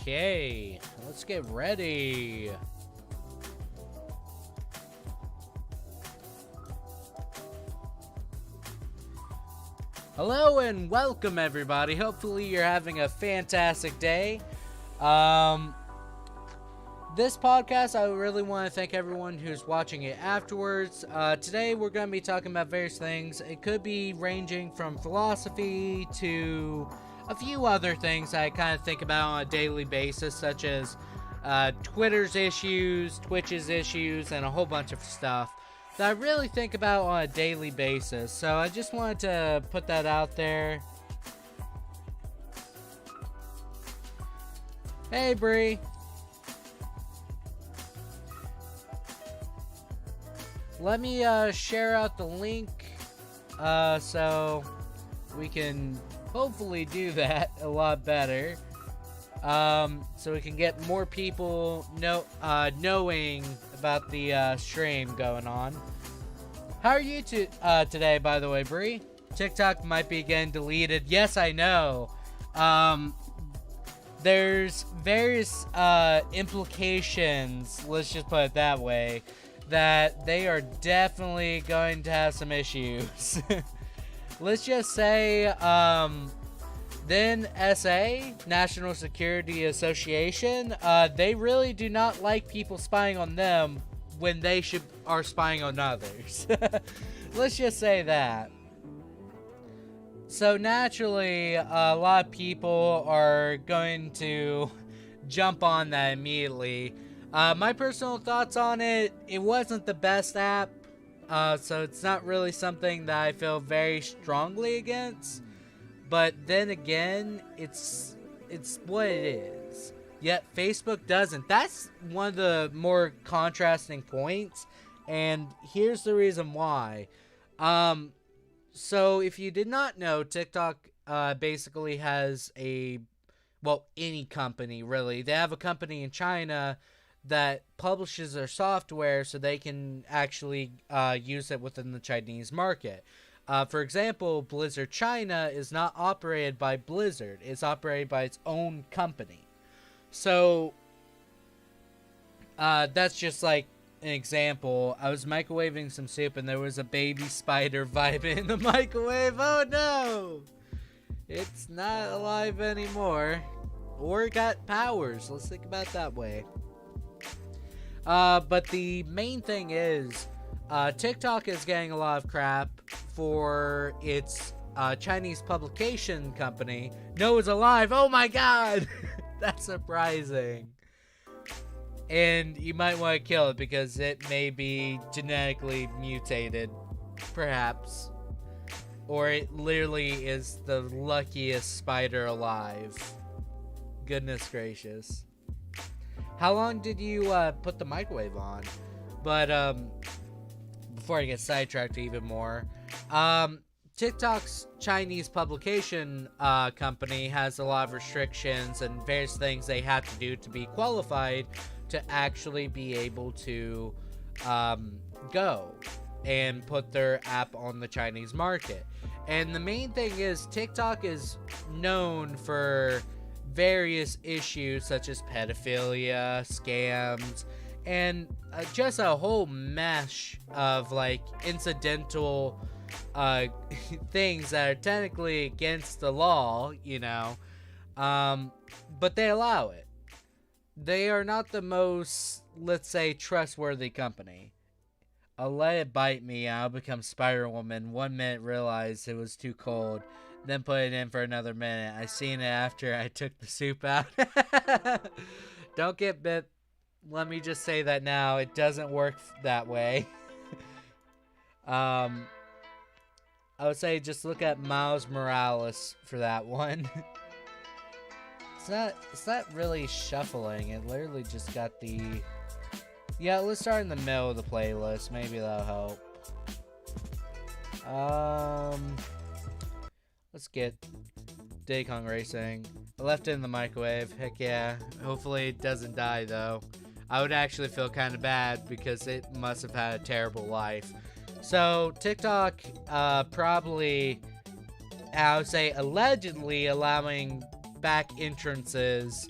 Okay, let's get ready. Hello and welcome everybody. Hopefully you're having a fantastic day. This podcast, I really want to thank everyone who's watching it afterwards. Today we're going to be talking about various things. It could be ranging from philosophy to a few other things I kind of think about on a daily basis, such as Twitter's issues, Twitch's issues, and a whole bunch of stuff that I really think about on a daily basis. So I just wanted to put that out there. Hey, Bree. Let me share out the link so we can hopefully do that a lot better. So we can get more people knowing about the stream going on. How are you today, by the way, Bree? TikTok might be getting deleted. Yes, I know. There's various implications, let's just put it that way, that they are definitely going to have some issues. Let's just say, then NSA, National Security Association, they really do not like people spying on them when they are spying on others. Let's just say that. So naturally, a lot of people are going to jump on that immediately. My personal thoughts on it, it wasn't the best app, so it's not really something that I feel very strongly against. But then again, it's what it is. Yet Facebook doesn't. That's one of the more contrasting points, and here's the reason why. So if you did not know, TikTok basically has any company really. They have a company in China that publishes their software so they can actually use it within the Chinese market. For example, Blizzard China is not operated by Blizzard. It's operated by its own company. So, that's just like an example. I was microwaving some soup and there was a baby spider vibing in the microwave. Oh no! It's not alive anymore. Or it got powers. Let's think about it that way. But the main thing is, TikTok is getting a lot of crap for its Chinese publication company. Noah's alive. Oh my god! That's surprising. And you might want to kill it because it may be genetically mutated. Perhaps. Or it literally is the luckiest spider alive. Goodness gracious. How long did you put the microwave on? But before I get sidetracked even more, TikTok's Chinese publication company has a lot of restrictions and various things they have to do to be qualified to actually be able to go and put their app on the Chinese market. And the main thing is TikTok is known for various issues such as pedophilia, scams, and just a whole mesh of like incidental things that are technically against the law, you know, but they allow it. They are not the most, let's say, trustworthy company. I'll let it bite me and I'll become Spider-Woman. 1 minute realized it was too cold, then put it in for another minute. I seen it after I took the soup out. Don't get bit. Let me just say that now. It doesn't work that way. I would say just look at Miles Morales for that one. It's not really shuffling. It literally just got the... Yeah, let's start in the middle of the playlist. Maybe that'll help. Let's get Diddy Kong Racing. I left it in the microwave. Heck yeah. Hopefully it doesn't die though. I would actually feel kind of bad because it must have had a terrible life. So TikTok probably, I would say allegedly allowing back entrances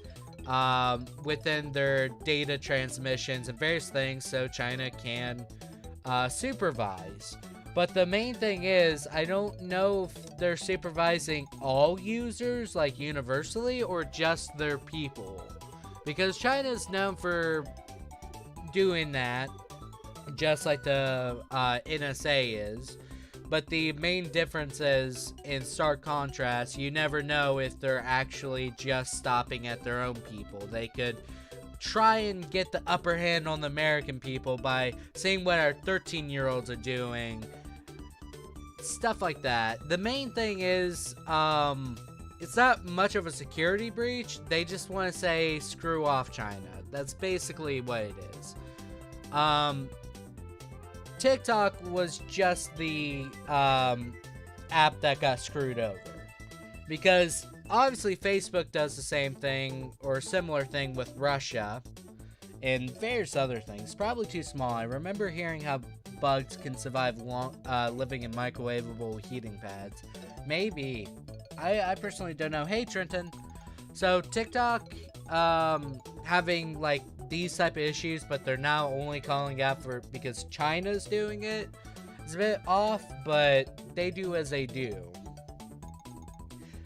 within their data transmissions and various things so China can supervise. But the main thing is, I don't know if they're supervising all users, like universally, or just their people. Because China is known for doing that, just like the NSA is. But the main difference is, in stark contrast, you never know if they're actually just stopping at their own people. They could try and get the upper hand on the American people by seeing what our 13-year-olds are doing. Stuff like that. The main thing is, it's not much of a security breach. They just want to say, screw off China. That's basically what it is. TikTok was just the app that got screwed over. Because obviously Facebook does the same thing or a similar thing with Russia and various other things. Probably too small. I remember hearing how bugs can survive living in microwavable heating pads. Maybe. I personally don't know. Hey, Trenton. So TikTok having like these type of issues, but they're now only calling out for because China's doing it. It's a bit off, but they do as they do.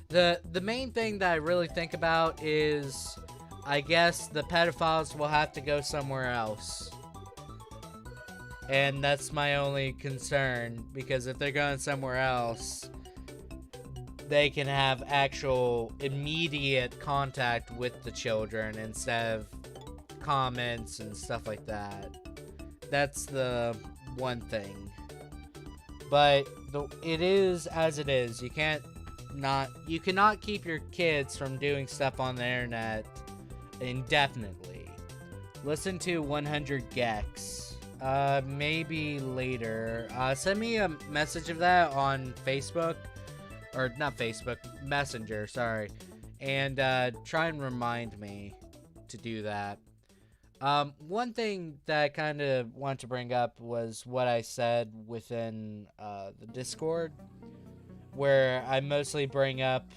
The main thing that I really think about is, I guess the pedophiles will have to go somewhere else. And that's my only concern, because if they're going somewhere else, they can have actual immediate contact with the children instead of comments and stuff like that. That's the one thing. But it is as it is. You cannot keep your kids from doing stuff on the internet indefinitely. Listen to 100 gecs. Maybe later. Send me a message of that on Facebook. Or not Facebook, Messenger, sorry. And try and remind me to do that. One thing that I kind of want to bring up was what I said within the Discord, where I mostly bring up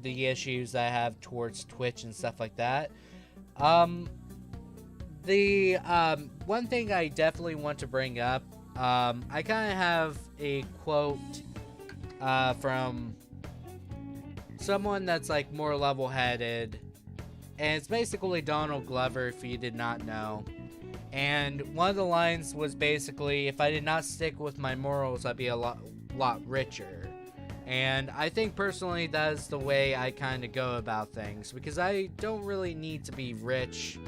the issues I have towards Twitch and stuff like that. The one thing I definitely want to bring up, I kind of have a quote from someone that's like more level-headed, and it's basically Donald Glover, if you did not know. And one of the lines was basically, if I did not stick with my morals, I'd be a lot richer. And I think personally that is the way I kind of go about things, because I don't really need to be rich,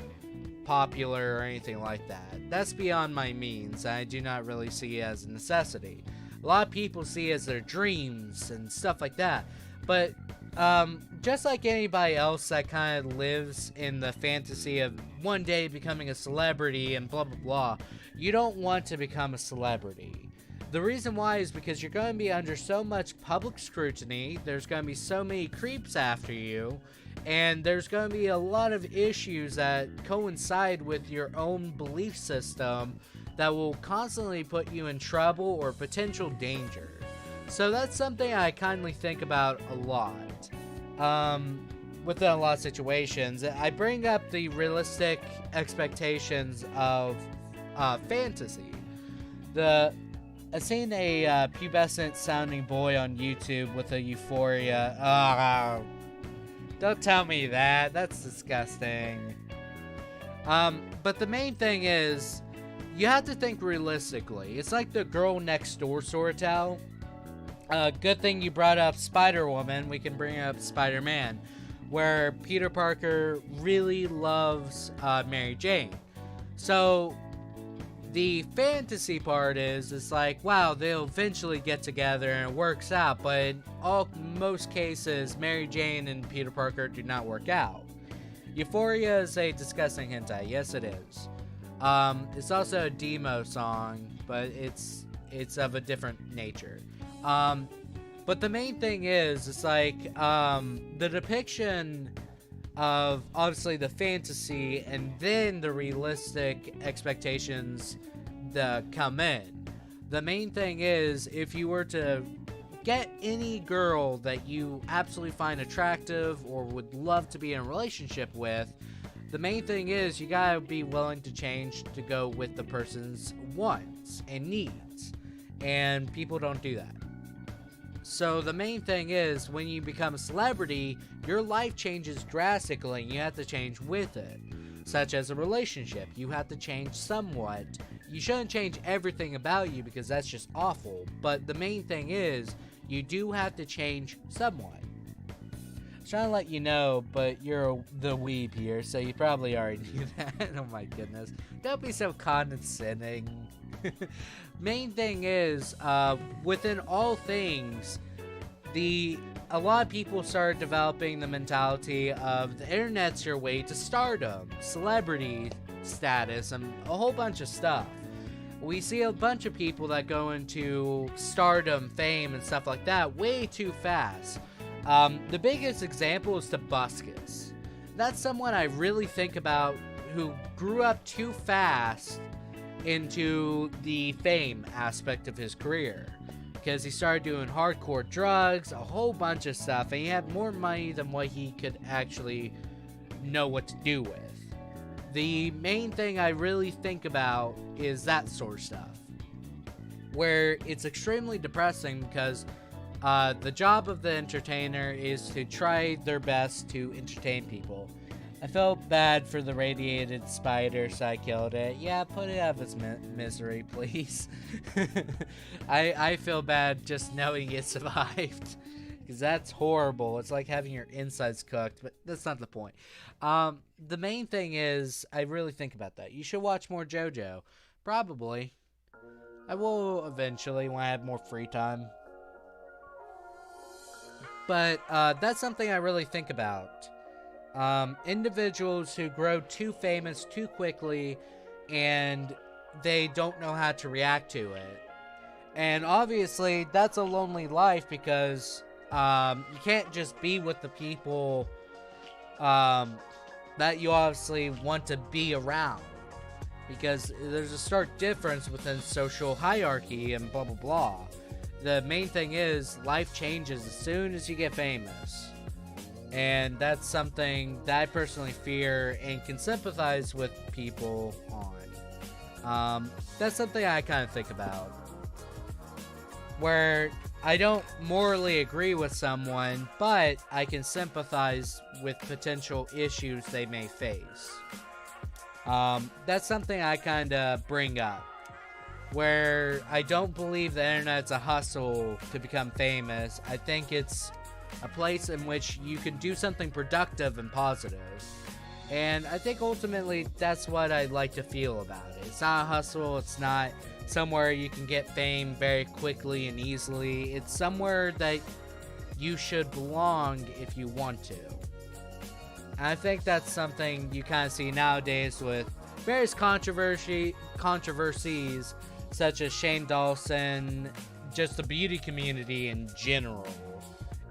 popular, or anything like that. That's beyond my means. I do not really see it as a necessity. A lot of people see it as their dreams and stuff like that. But just like anybody else that kind of lives in the fantasy of one day becoming a celebrity and blah blah blah, you don't want to become a celebrity. The reason why is because you're going to be under so much public scrutiny, there's going to be so many creeps after you, and there's going to be a lot of issues that coincide with your own belief system that will constantly put you in trouble or potential danger. So that's something I kindly think about a lot. Within a lot of situations, I bring up the realistic expectations of fantasy. I've seen a pubescent sounding boy on YouTube with a Euphoria. Don't tell me that. That's disgusting. But the main thing is, you have to think realistically. It's like the girl next door sort of tale. Good thing you brought up Spider-Woman. We can bring up Spider-Man, where Peter Parker really loves Mary Jane. So the fantasy part is, it's like, wow, they'll eventually get together and it works out, but in most cases, Mary Jane and Peter Parker do not work out. Euphoria is a disgusting hentai. Yes, it is. It's also a demo song, but it's of a different nature. But the main thing is, it's like, the depiction of obviously the fantasy and then the realistic expectations that come in. The main thing is, if you were to get any girl that you absolutely find attractive or would love to be in a relationship with, the main thing is you gotta be willing to change to go with the person's wants and needs. And people don't do that. So the main thing is, when you become a celebrity, your life changes drastically and you have to change with it. Such as a relationship, you have to change somewhat. You shouldn't change everything about you because that's just awful, but the main thing is, you do have to change somewhat. I was trying to let you know, but you're the weeb here, so you probably already knew that. Oh my goodness. Don't be so condescending. Main thing is, within all things, a lot of people started developing the mentality of the internet's your way to stardom, celebrity status, and a whole bunch of stuff. We see a bunch of people that go into stardom, fame, and stuff like that way too fast. The biggest example is Tobuscus. That's someone I really think about who grew up too fast into the fame aspect of his career, because he started doing hardcore drugs, a whole bunch of stuff, and he had more money than what he could actually know what to do with. The main thing I really think about is that sort of stuff, where it's extremely depressing because the job of the entertainer is to try their best to entertain people. I felt bad for the radiated spider, so I killed it. Yeah, put it out of its misery, please. I feel bad just knowing it survived, because that's horrible. It's like having your insides cooked, but that's not the point. The main thing is, I really think about that. You should watch more JoJo. Probably. I will eventually when I have more free time. But that's something I really think about. Individuals who grow too famous too quickly and they don't know how to react to it. And obviously that's a lonely life because you can't just be with the people that you obviously want to be around, because there's a stark difference within social hierarchy and blah blah blah. The main thing is life changes as soon as you get famous. And that's something that I personally fear and can sympathize with people on. That's something I kind of think about. Where I don't morally agree with someone, but I can sympathize with potential issues they may face. That's something I kind of bring up. Where I don't believe the internet's a hustle to become famous. I think it's a place in which you can do something productive and positive. And I think ultimately that's what I like to feel about it. It's not a hustle, it's not somewhere you can get fame very quickly and easily. It's somewhere that you should belong if you want to. And I think that's something you kind of see nowadays with various controversies such as Shane Dawson, just the beauty community in general,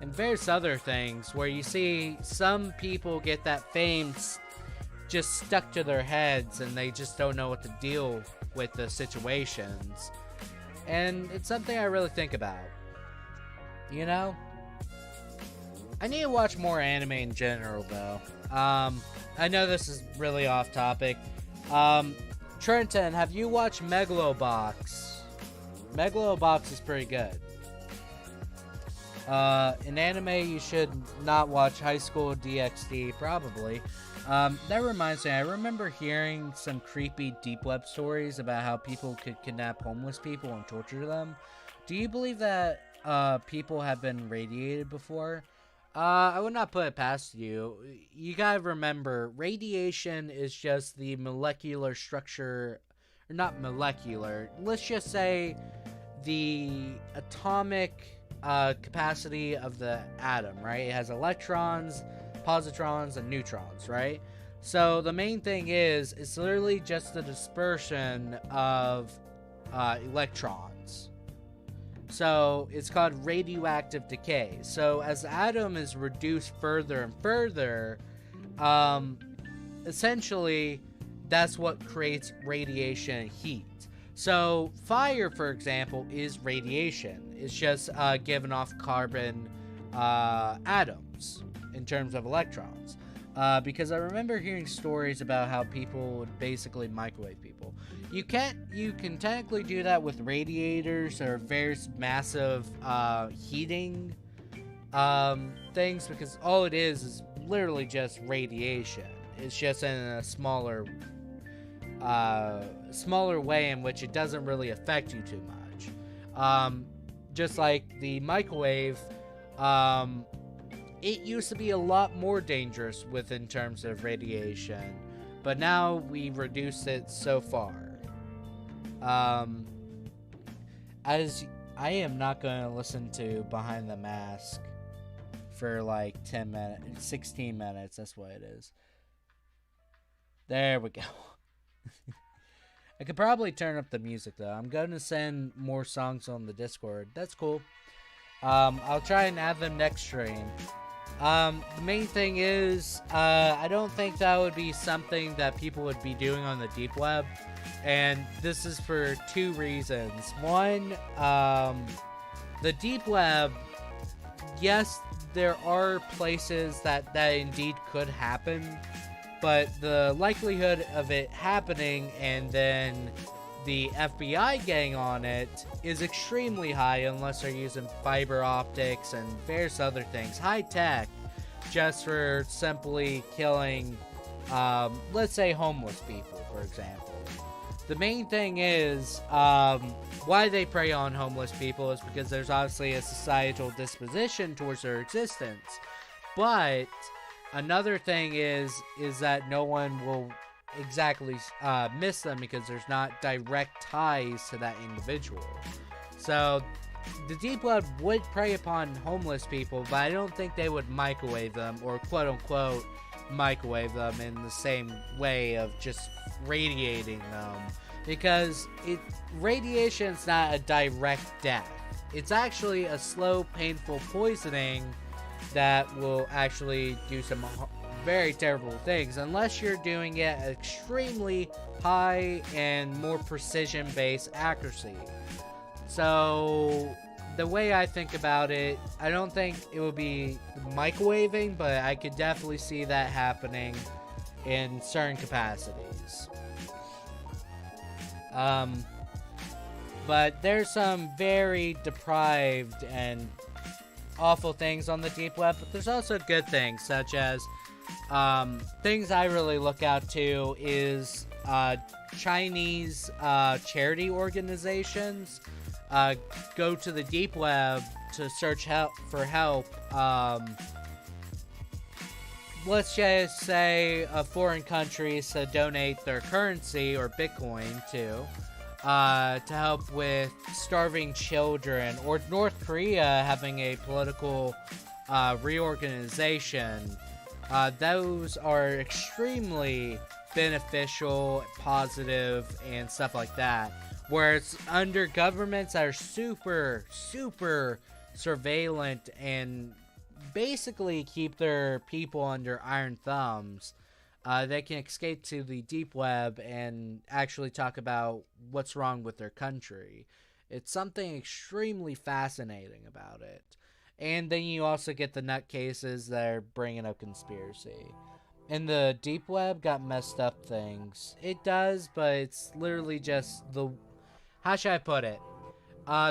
and various other things where you see some people get that fame just stuck to their heads and they just don't know what to deal with the situations. And it's something I really think about. You know? I need to watch more anime in general, though. I know this is really off topic. Trenton, have you watched Megalobox? Megalobox is pretty good. In anime, you should not watch High School DxD, probably. That reminds me, I remember hearing some creepy deep web stories about how people could kidnap homeless people and torture them. Do you believe that people have been radiated before? I would not put it past you. You gotta remember, radiation is just the molecular structure, or not molecular, let's just say the atomic capacity of the atom, right? It has electrons, positrons, and neutrons, right? So the main thing is, it's literally just the dispersion of electrons. So it's called radioactive decay. So as the atom is reduced further and further, essentially that's what creates radiation and heat. So fire, for example, is radiation. It's just giving off carbon atoms in terms of electrons. Because I remember hearing stories about how people would basically microwave people. You can technically do that with radiators or various massive heating things, because all it is literally just radiation. It's just in a smaller way in which it doesn't really affect you too much. Just like the microwave, it used to be a lot more dangerous in terms of radiation, but now we've reduced it so far. As I am not going to listen to Behind the Mask for like 10 minutes, 16 minutes, that's what it is. There we go. I could probably turn up the music though. I'm going to send more songs on the Discord. That's cool. I'll try and add them next stream. The main thing is, I don't think that would be something that people would be doing on the deep web. And this is for two reasons. One, the deep web, yes, there are places that indeed could happen, but the likelihood of it happening and then the FBI getting on it is extremely high unless they're using fiber optics and various other things, high tech, just for simply killing, let's say, homeless people, for example. The main thing is, why they prey on homeless people is because there's obviously a societal disposition towards their existence. But another thing is that no one will exactly miss them because there's not direct ties to that individual. So the deep web would prey upon homeless people, but I don't think they would microwave them, or quote unquote microwave them in the same way of just radiating them, because radiation is not a direct death. It's actually a slow, painful poisoning that will actually do some very terrible things unless you're doing it at extremely high and more precision-based accuracy. So the way I think about it, I don't think it would be microwaving, but I could definitely see that happening in certain capacities. But there's some very deprived and awful things on the deep web, but there's also good things, such as things I really look out to is Chinese charity organizations go to the deep web to search for help. Let's just say foreign countries to donate their currency or Bitcoin to help with starving children, or North Korea having a political reorganization. Those are extremely beneficial, positive, and stuff like that. Where it's under governments that are super, super surveillant and basically keep their people under iron thumbs. They can escape to the deep web and actually talk about what's wrong with their country. It's something extremely fascinating about it. And then you also get the nutcases that are bringing up conspiracy. And the deep web got messed up things. It does, but it's literally just how should I put it?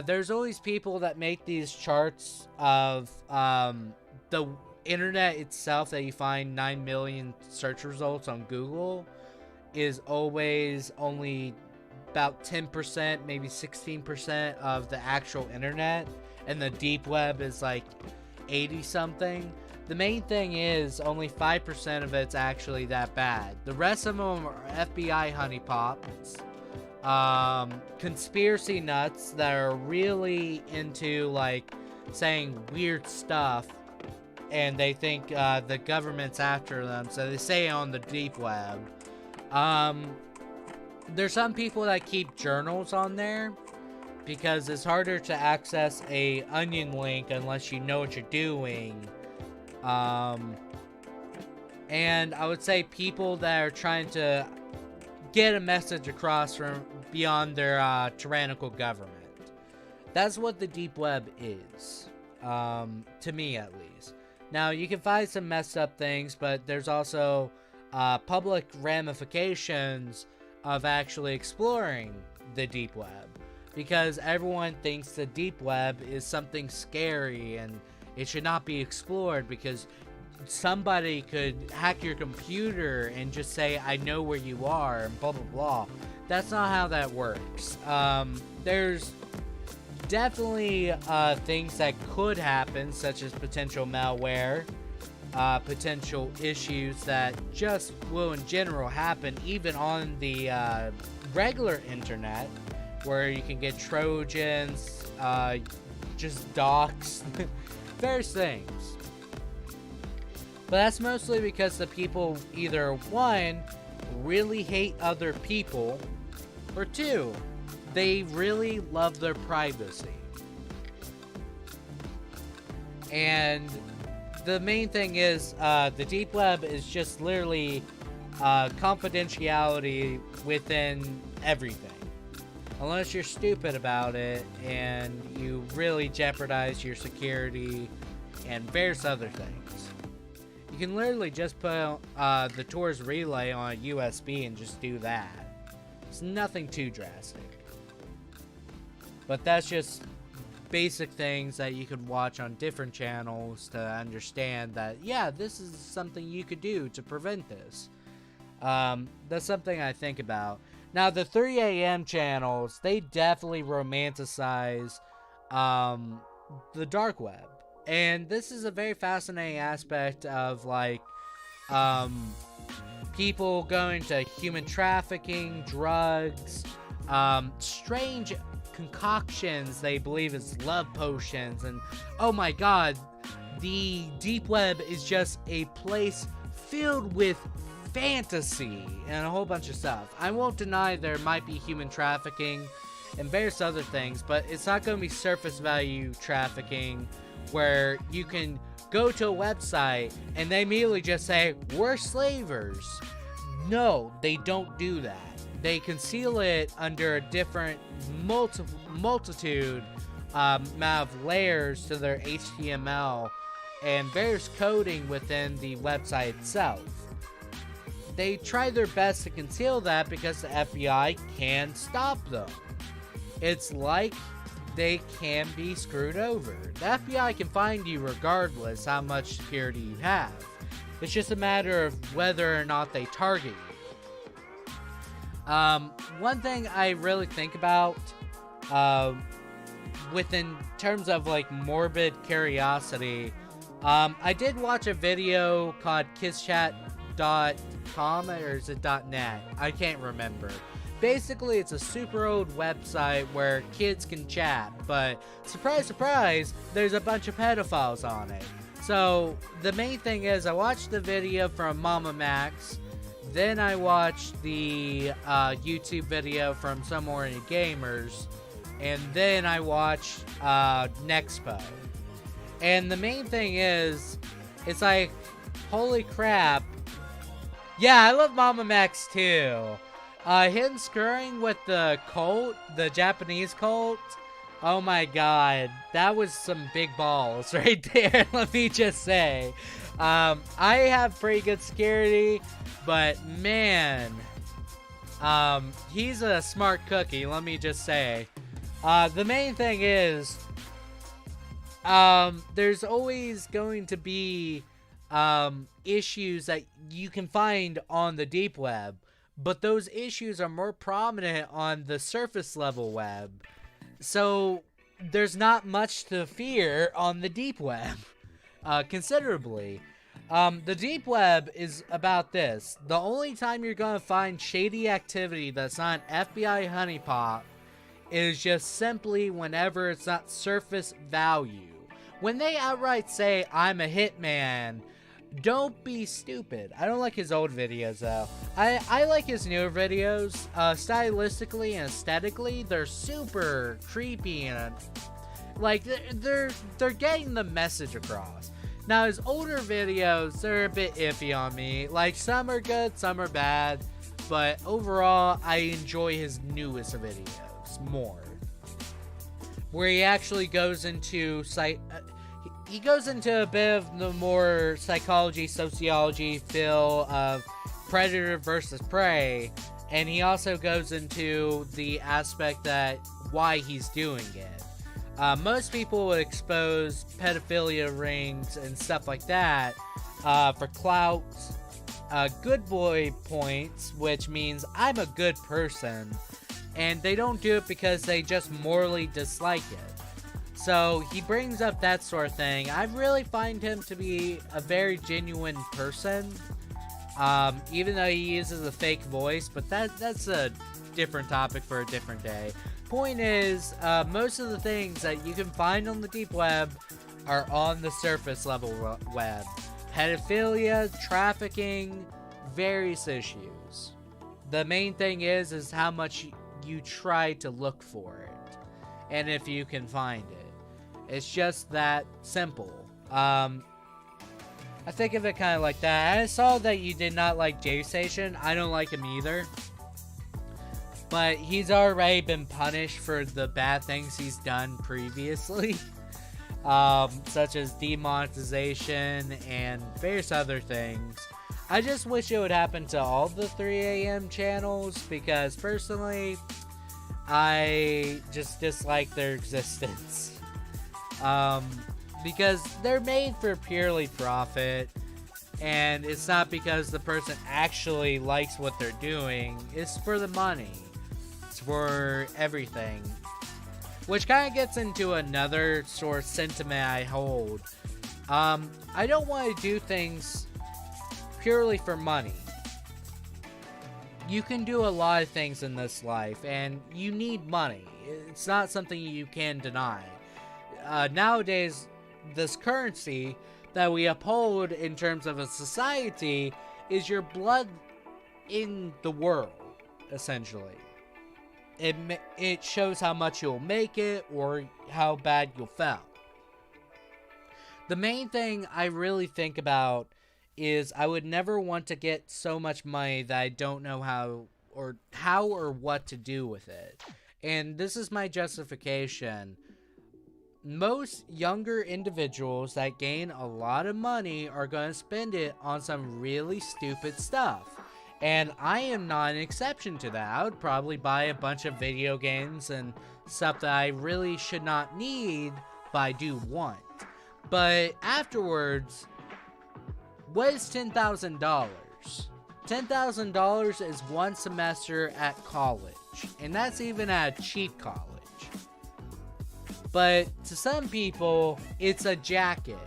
There's always people that make these charts of the internet itself, that you find 9 million search results on Google is always only about 10%, maybe 16% of the actual internet, and the deep web is like 80 something. The main thing is only 5% of it's actually that bad. The rest of them are FBI honeypots, conspiracy nuts that are really into like saying weird stuff, and they think the government's after them, so they say on the deep web. There's some people that keep journals on there because it's harder to access a onion link unless you know what you're doing. And I would say people that are trying to get a message across from beyond their tyrannical government. That's what the deep web is, to me at least. Now, you can find some messed up things, but there's also public ramifications of actually exploring the deep web, because everyone thinks the deep web is something scary and it should not be explored because somebody could hack your computer and just say, I know where you are, and blah, blah, blah. That's not how that works. There's definitely things that could happen, such as potential malware, potential issues that just will in general happen even on the regular internet, where you can get Trojans, just docs, various things. But that's mostly because the people either, one, really hate other people, or two, they really love their privacy. And the main thing is, the deep web is just literally confidentiality within everything. Unless you're stupid about it and you really jeopardize your security and various other things. You can literally just put the Tor's relay on a USB and just do that. It's nothing too drastic. But that's just basic things that you can watch on different channels to understand that, yeah, this is something you could do to prevent this. That's something I think about. Now, the 3 a.m. channels, they definitely romanticize the dark web. And this is a very fascinating aspect of, like, people going to human trafficking, drugs, strange concoctions they believe is love potions, and oh my god, the deep web is just a place filled with fantasy and a whole bunch of stuff. I won't deny there might be human trafficking and various other things, but it's not going to be surface value trafficking where you can go to a website and they immediately just say, we're slavers. No, they don't do that. They conceal it under a different multitude amount of layers to their HTML and various coding within the website itself. They try their best to conceal that because the FBI can stop them. It's like they can be screwed over. The FBI can find you regardless how much security you have. It's just a matter of whether or not they target you. One thing I really think about within terms of like morbid curiosity, I did watch a video called kisschat.com, or is it .net? I can't remember. Basically, it's a super old website where kids can chat, but surprise, surprise, there's a bunch of pedophiles on it. So the main thing is, I watched the video from Mama Max, then I watched the YouTube video from Somewhere in Gamers, and then I watched Nexpo. And the main thing is, it's like, holy crap. Yeah, I love Mama Max too. Him screwing with the cult, the Japanese cult, oh my god, that was some big balls right there, let me just say. I have pretty good security, but man, he's a smart cookie, let me just say. The main thing is, there's always going to be issues that you can find on the deep web, but those issues are more prominent on the surface level web. So there's not much to fear on the deep web, considerably. The deep web is about this. The only time you're going to find shady activity that's not FBI honeypot is just simply whenever it's not surface value. When they outright say, I'm a hitman, don't be stupid. I don't like his old videos though. I like his newer videos. Stylistically and aesthetically, they're super creepy and like they're getting the message across. Now his older videos, they're a bit iffy on me. Like some are good, some are bad, but overall I enjoy his newest videos more. where he actually goes into he goes into a bit of the more psychology, sociology feel of predator versus prey, and he also goes into the aspect that why he's doing it. Most people would expose pedophilia rings and stuff like that for clout, good boy points, which means I'm a good person, and they don't do it because they just morally dislike it. So he brings up that sort of thing. I really find him to be a very genuine person, even though he uses a fake voice, but that's a different topic for a different day. Point is, most of the things that you can find on the deep web are on the surface level web. Pedophilia, trafficking, various issues. The main thing is how much you try to look for it, and if you can find it. It's just that simple. I think of it kind of like that. I saw that you did not like JStation. I don't like him either. But he's already been punished for the bad things he's done previously. Such as demonetization and various other things. I just wish it would happen to all the 3 a.m. channels, because personally, I just dislike their existence. Because they're made for purely profit, and it's not because the person actually likes what they're doing. It's for the money. It's for everything. Which kind of gets into another sort of sentiment I hold. I don't want to do things purely for money. You can do a lot of things in this life, and you need money. It's not something you can deny. Nowadays, this currency that we uphold in terms of a society is your blood in the world, essentially. It shows how much you'll make it or how bad you'll fail. The main thing I really think about is I would never want to get so much money that I don't know how or what to do with it. And this is my justification. Most younger individuals that gain a lot of money are going to spend it on some really stupid stuff. And I am not an exception to that. I would probably buy a bunch of video games and stuff that I really should not need, but I do want. But afterwards, what is $10,000? $10,000 is one semester at college, and that's even at a cheap college. But to some people, it's a jacket.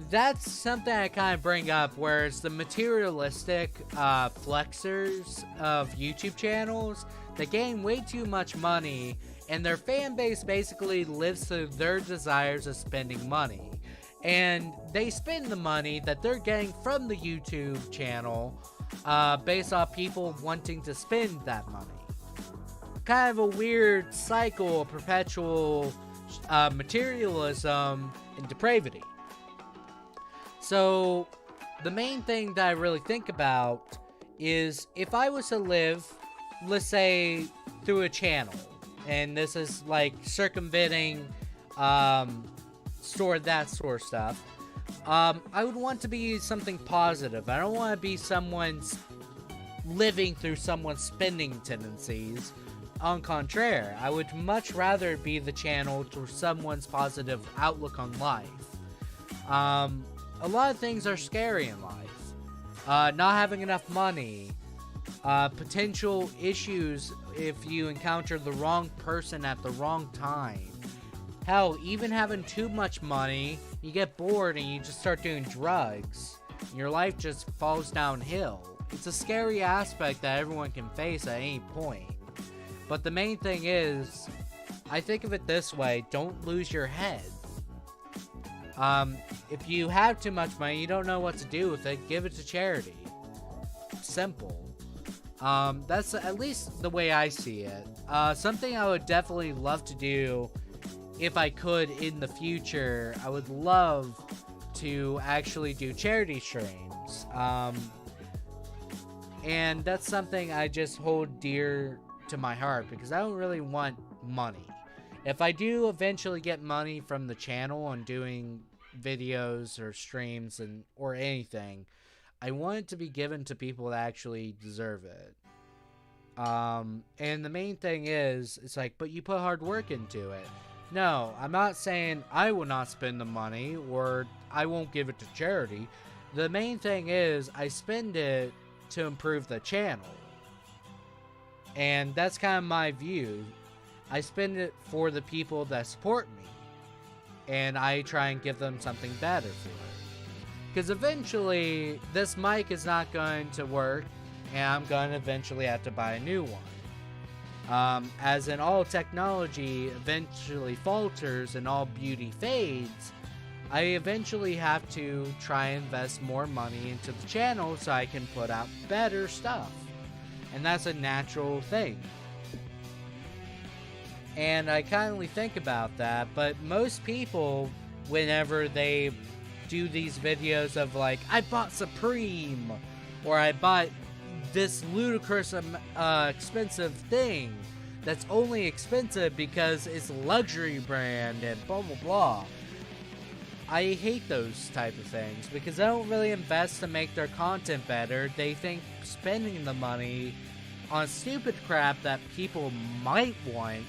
That's something I kind of bring up, whereas the materialistic flexers of YouTube channels, they gain way too much money, and their fan base basically lives through their desires of spending money. And they spend the money that they're getting from the YouTube channel based off people wanting to spend that money. Kind of a weird cycle of perpetual materialism and depravity. So, the main thing that I really think about is if I was to live, let's say, through a channel, and this is like circumventing that sort of stuff, I would want to be something positive. I don't want to be someone's living through someone's spending tendencies. En contraire, I would much rather be the channel to someone's positive outlook on life. A lot of things are scary in life. Not having enough money, potential issues if you encounter the wrong person at the wrong time. Hell, even having too much money, you get bored and you just start doing drugs. And your life just falls downhill. It's a scary aspect that everyone can face at any point. But the main thing is, I think of it this way, don't lose your head. If you have too much money, you don't know what to do with it, give it to charity. Simple. That's at least the way I see it. Something I would definitely love to do if I could in the future. I would love to actually do charity streams. And that's something I just hold dear to my heart, because I don't really want money. If I do eventually get money from the channel on doing videos or streams or anything, I want it to be given to people that actually deserve it. And the main thing is, it's like, but you put hard work into it. No, I'm not saying I will not spend the money or I won't give it to charity. The main thing is I spend it to improve the channel. And that's kind of my view. I spend it for the people that support me. And I try and give them something better for it. Because eventually, this mic is not going to work. And I'm going to eventually have to buy a new one. As in all technology eventually falters and all beauty fades, I eventually have to try and invest more money into the channel so I can put out better stuff. And that's a natural thing. And I kindly think about that, but most people, whenever they do these videos of like, I bought Supreme, or I bought this ludicrous expensive thing that's only expensive because it's a luxury brand and blah blah blah. I hate those type of things because they don't really invest to make their content better. They think spending the money on stupid crap that people might want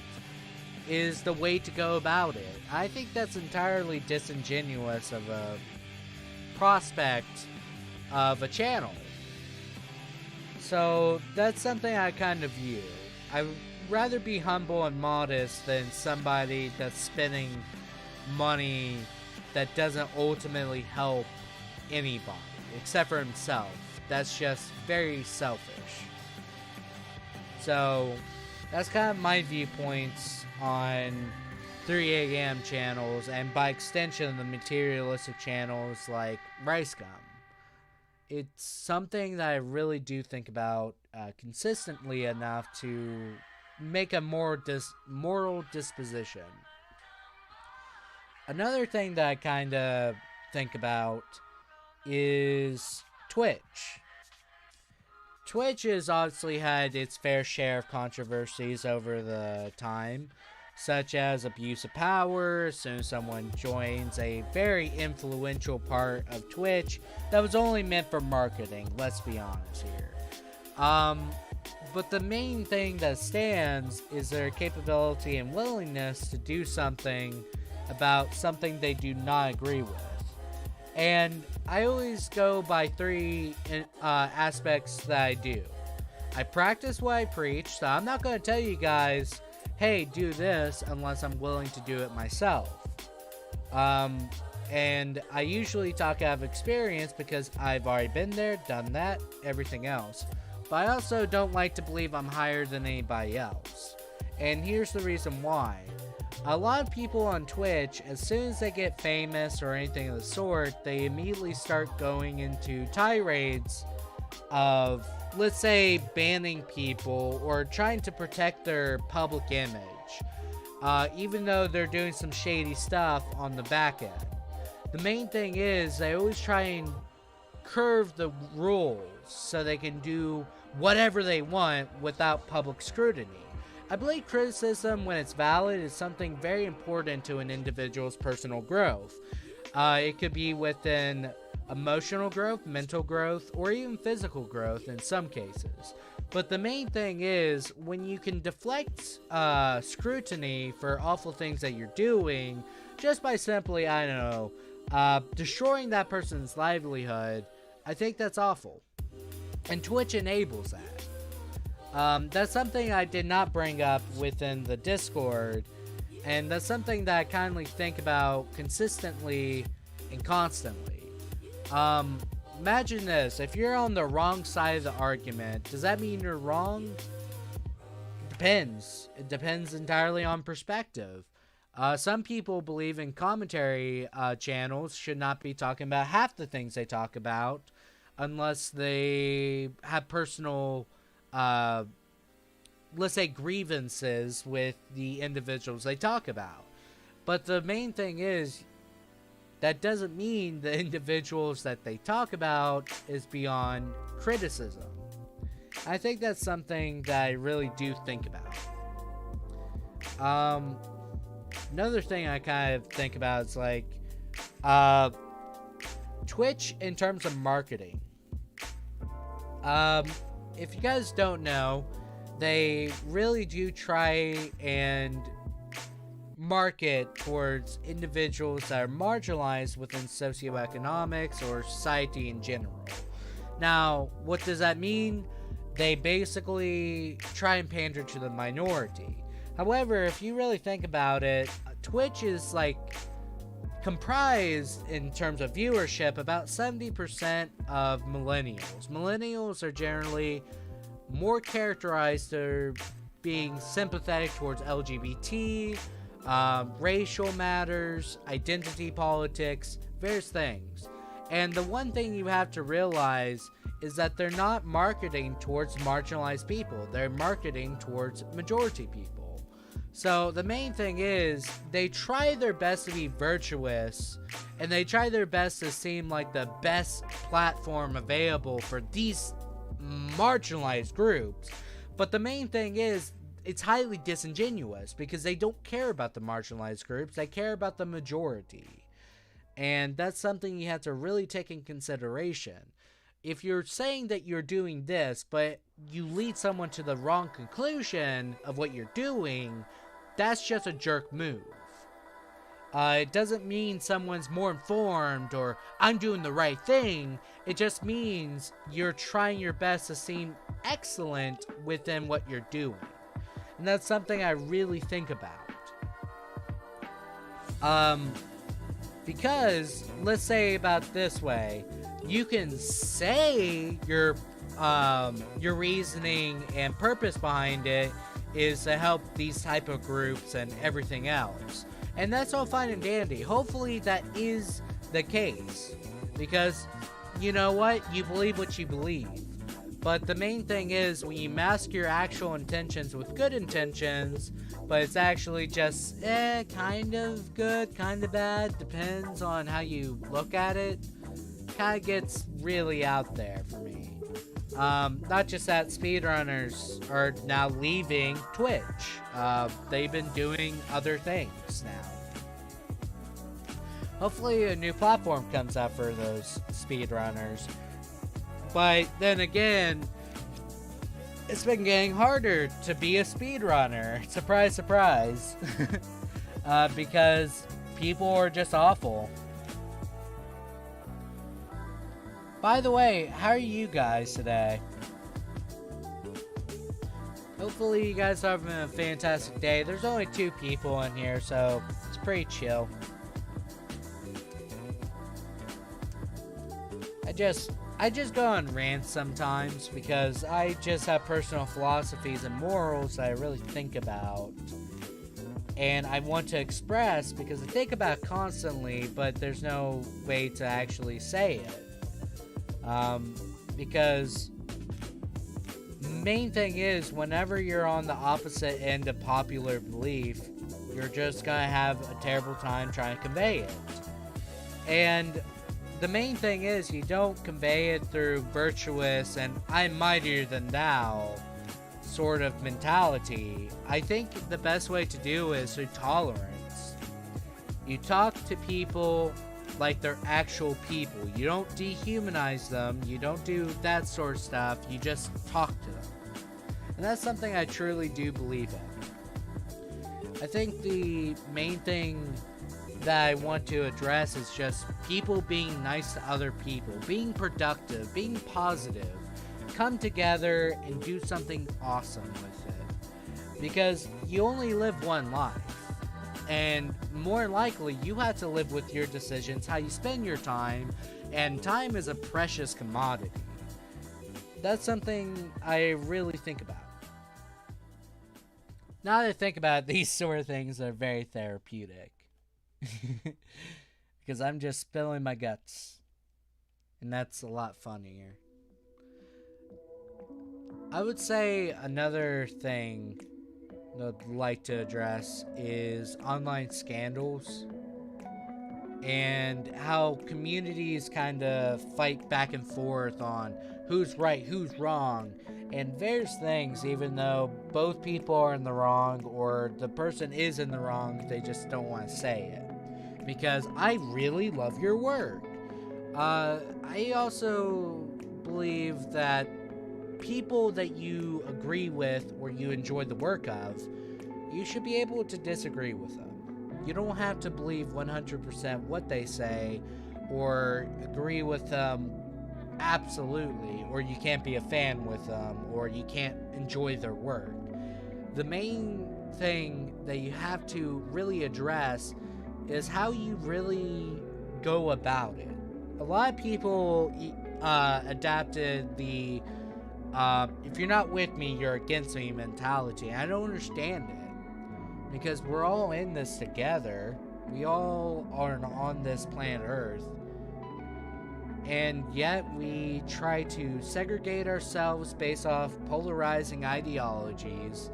is the way to go about it. I think that's entirely disingenuous of a prospect of a channel. So that's something I kind of view. I would rather be humble and modest than somebody that's spending money that doesn't ultimately help anybody, except for himself. That's just very selfish. So that's kind of my viewpoints on 3 a.m. channels, and by extension the materialistic channels like Rice Gum. It's something that I really do think about consistently enough to make a more moral disposition. Another thing that I kind of think about is Twitch. Twitch has obviously had its fair share of controversies over the time, such as abuse of power. As soon as someone joins a very influential part of Twitch that was only meant for marketing, let's be honest here. But the main thing that stands is their capability and willingness to do something about something they do not agree with. And I always go by 3 aspects that I do. I practice what I preach, so I'm not going to tell you guys, hey, do this, unless I'm willing to do it myself. And I usually talk out of experience because I've already been there, done that, everything else. But I also don't like to believe I'm higher than anybody else. And here's the reason why. A lot of people on Twitch, as soon as they get famous or anything of the sort, they immediately start going into tirades of, let's say, banning people or trying to protect their public image, even though they're doing some shady stuff on the back end. The main thing is they always try and curve the rules so they can do whatever they want without public scrutiny. I believe criticism, when it's valid, is something very important to an individual's personal growth. It could be within emotional growth, mental growth, or even physical growth in some cases. But the main thing is, when you can deflect scrutiny for awful things that you're doing, just by simply, I don't know, destroying that person's livelihood, I think that's awful. And Twitch enables that. That's something I did not bring up within the Discord, and that's something that I kindly think about consistently and constantly. Imagine this, if you're on the wrong side of the argument, does that mean you're wrong? It depends. It depends entirely on perspective. Some people believe in commentary channels should not be talking about half the things they talk about unless they have personal let's say grievances with the individuals they talk about. But the main thing is, that doesn't mean the individuals that they talk about is beyond criticism. I think that's something that I really do think about. Another thing I kind of think about is like, Twitch in terms of marketing. If you guys don't know, they really do try and market towards individuals that are marginalized within socioeconomics or society in general. Now, what does that mean? They basically try and pander to the minority. However, if you really think about it, Twitch is like comprised in terms of viewership about 70% of millennials. Millennials are generally more characterized as being sympathetic towards LGBT, racial matters, identity politics, various things. And the one thing you have to realize is that they're not marketing towards marginalized people. They're marketing towards majority people. So the main thing is they try their best to be virtuous, and they try their best to seem like the best platform available for these marginalized groups. But the main thing is it's highly disingenuous because they don't care about the marginalized groups. They care about the majority. And that's something you have to really take in consideration. If you're saying that you're doing this, but you lead someone to the wrong conclusion of what you're doing, that's just a jerk move. It doesn't mean someone's more informed or I'm doing the right thing. It just means you're trying your best to seem excellent within what you're doing. And that's something I really think about. Because, let's say about this way, you can say your reasoning and purpose behind it is to help these type of groups and everything else. And that's all fine and dandy. Hopefully that is the case. Because, you know what? You believe what you believe. But the main thing is when you mask your actual intentions with good intentions, but it's actually just, kind of good, kind of bad, depends on how you look at it, kind of gets really out there for me. Not just that, speedrunners are now leaving Twitch. They've been doing other things now. Hopefully a new platform comes out for those speedrunners. But then again, it's been getting harder to be a speedrunner. Surprise, surprise. Because people are just awful. By the way, how are you guys today? Hopefully you guys are having a fantastic day. There's only 2 people in here, so it's pretty chill. I just go on rants sometimes because I just have personal philosophies and morals that I really think about. And I want to express because I think about it constantly, but there's no way to actually say it. Because main thing is whenever you're on the opposite end of popular belief, you're just gonna have a terrible time trying to convey it. And the main thing is you don't convey it through virtuous and I'm mightier than thou sort of mentality. I think the best way to do is through tolerance. You talk to people like they're actual people. You don't dehumanize them. You don't do that sort of stuff. You just talk to them. And that's something I truly do believe in. I think the main thing that I want to address is just people being nice to other people, being productive, being positive, come together and do something awesome with it. Because you only live one life. And more likely, you have to live with your decisions, how you spend your time, and time is a precious commodity. That's something I really think about. Now that I think about it, these sort of things are very therapeutic. Because I'm just spilling my guts. And that's a lot funnier. I would say another thing I'd like to address is online scandals and how communities kind of fight back and forth on who's right, who's wrong, And there's things, even though both people are in the wrong or the person is in the wrong, they just don't want to say it. Because I really love your work. I also believe that people that you agree with or you enjoy the work of, you should be able to disagree with them. You don't have to believe 100% what they say or agree with them absolutely, or you can't be a fan with them, or you can't enjoy their work. The main thing that you have to really address is how you really go about it. A lot of people adapted the if you're not with me, you're against me mentality. I don't understand it, because we're all in this together. We all are on this planet Earth, and yet we try to segregate ourselves based off polarizing ideologies.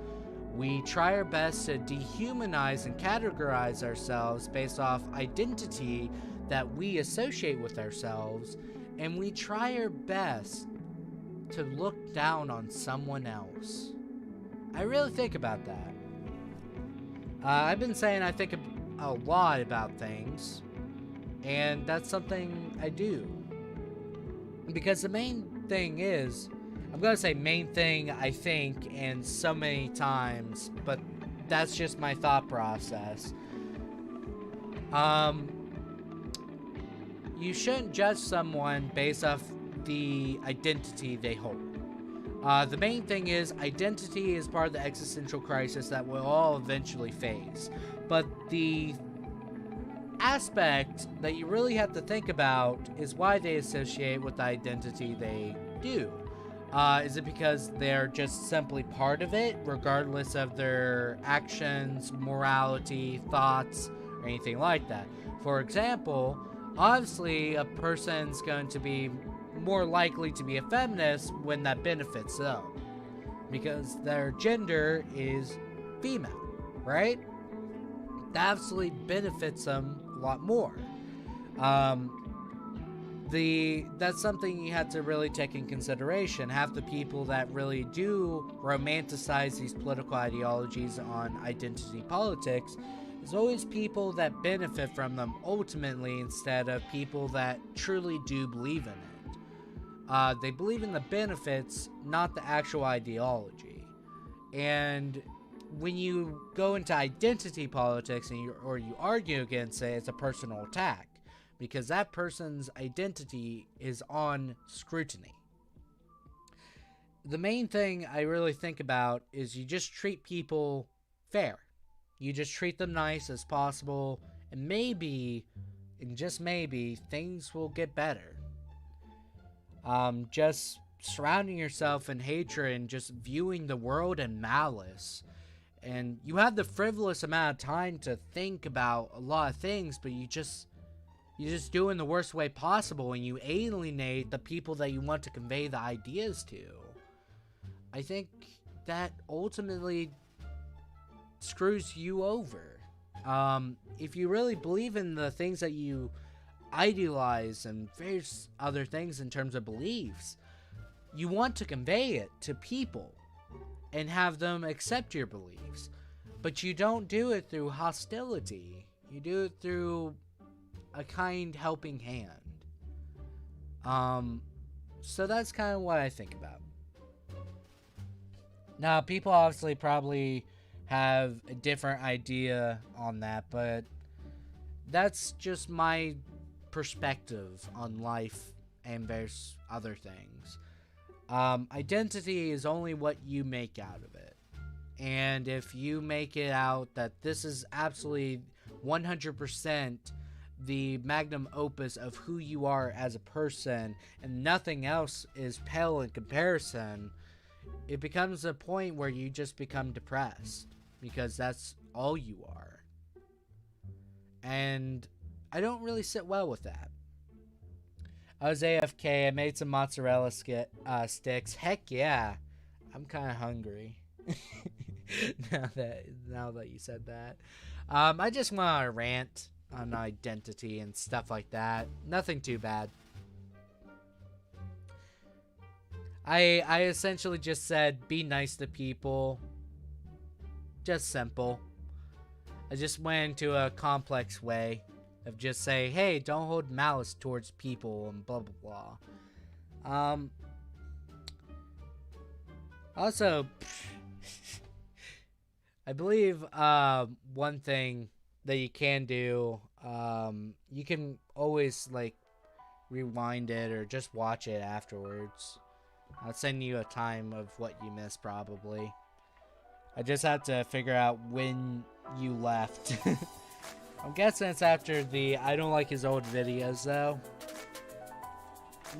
We try our best to dehumanize and categorize ourselves based off identity that we associate with ourselves, and we try our best to look down on someone else. I really think about that. I've been saying I think a lot about things, and that's something I do. Because the main thing is, I'm going to say main thing I think and so many times, but that's just my thought process. You shouldn't judge someone based off the identity they hold. The main thing is, identity is part of the existential crisis that we'll all eventually face. But the aspect that you really have to think about is why they associate with the identity they do. Is it because they're just simply part of it, regardless of their actions, morality, thoughts, or anything like that? For example, obviously a person's going to be more likely to be a feminist when that benefits them, because their gender is female, right? That absolutely benefits them a lot more. That's something you have to really take in consideration. Half the people that really do romanticize these political ideologies on identity politics is always people that benefit from them ultimately, instead of people that truly do believe in it. They believe in the benefits, not the actual ideology. And when you go into identity politics and you argue against it, it's a personal attack, because that person's identity is on scrutiny. The main thing I really think about is you just treat people fair. You just treat them nice as possible, and maybe, and just maybe, things will get better. Just surrounding yourself in hatred and just viewing the world in malice. And you have the frivolous amount of time to think about a lot of things, but you just do it in the worst way possible, and you alienate the people that you want to convey the ideas to. I think that ultimately screws you over. If you really believe in the things that you idealize and various other things in terms of beliefs, you want to convey it to people and have them accept your beliefs, but you don't do it through hostility. You do it through a kind helping hand. So that's kind of what I think about. Now, people obviously probably have a different idea on that, but that's just my perspective on life and various other things. Identity is only what you make out of it. And if you make it out that this is absolutely 100% the magnum opus of who you are as a person, and nothing else is pale in comparison, it becomes a point where you just become depressed, because that's all you are. And I don't really sit well with that. I was AFK, I made some mozzarella sticks. Heck yeah, I'm kind of hungry. now that you said that. I just want to rant on identity and stuff like that. Nothing too bad. I essentially just said, be nice to people. Just simple. I just went into a complex way of just say, hey, don't hold malice towards people and blah blah blah. Also, I believe one thing that you can do, you can always like rewind it or just watch it afterwards. I'll send you a time of what you missed probably. I just have to figure out when you left. I'm guessing it's after the I don't like his old videos though,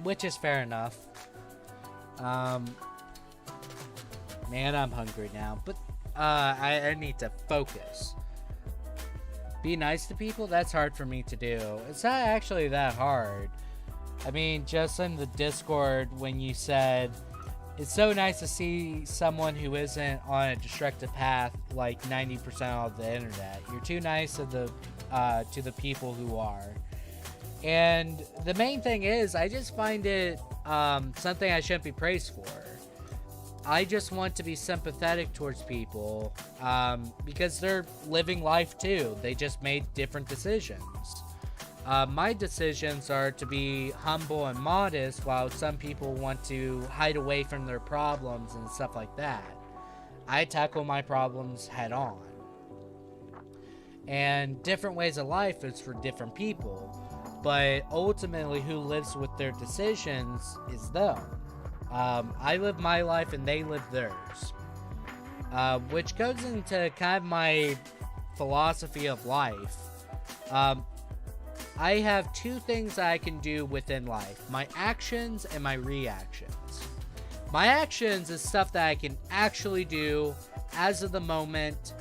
which is fair enough. Man, I'm hungry now, but I need to focus. Be nice to people? That's hard for me to do. It's not actually that hard. I mean, just in the Discord when you said, it's so nice to see someone who isn't on a destructive path like 90% of the internet. You're too nice to the people who are. And the main thing is, I just find it something I shouldn't be praised for. I just want to be sympathetic towards people because they're living life too. They just made different decisions. My decisions are to be humble and modest, while some people want to hide away from their problems and stuff like that. I tackle my problems head on. And different ways of life is for different people. But ultimately, who lives with their decisions is them. I live my life and they live theirs. Which goes into kind of my philosophy of life. I have two things I can do within life. My actions and my reactions. My actions is stuff that I can actually do as of the moment,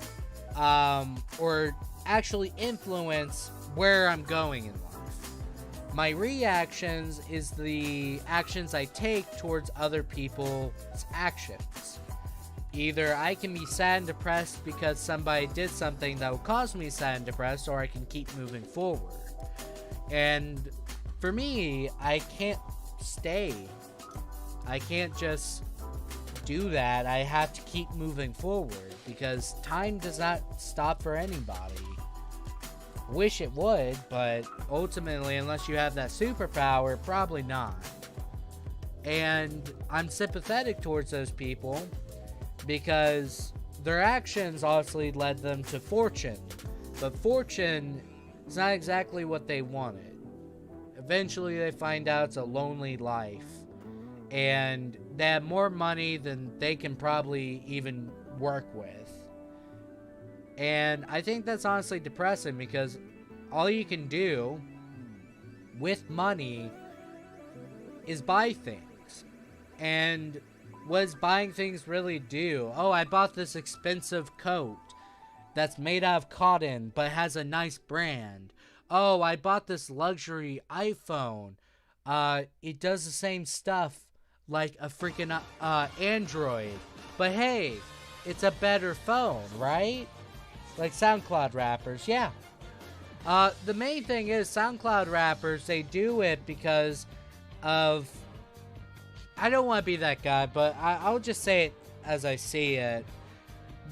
or actually influence where I'm going in life. My reactions is the actions I take towards other people's actions. Either I can be sad and depressed because somebody did something that will cause me sad and depressed, or I can keep moving forward. And for me, I can't stay. I can't just do that. I have to keep moving forward because time does not stop for anybody. Wish it would, but ultimately, unless you have that superpower, probably not. And I'm sympathetic towards those people because their actions obviously led them to fortune, but fortune is not exactly what they wanted. Eventually they find out it's a lonely life, and they have more money than they can probably even work with. And I think that's honestly depressing because all you can do with money is buy things. And what does buying things really do? Oh, I bought this expensive coat that's made out of cotton but has a nice brand. Oh, I bought this luxury iPhone. It does the same stuff like a freaking Android. But hey, it's a better phone, right? Like SoundCloud rappers, yeah. The main thing is SoundCloud rappers, they do it because of... I don't want to be that guy, but I'll just say it as I see it.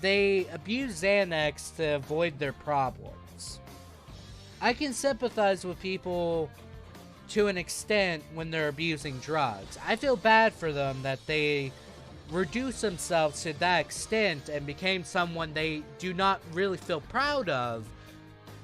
They abuse Xanax to avoid their problems. I can sympathize with people to an extent when they're abusing drugs. I feel bad for them that they reduce themselves to that extent and became someone they do not really feel proud of,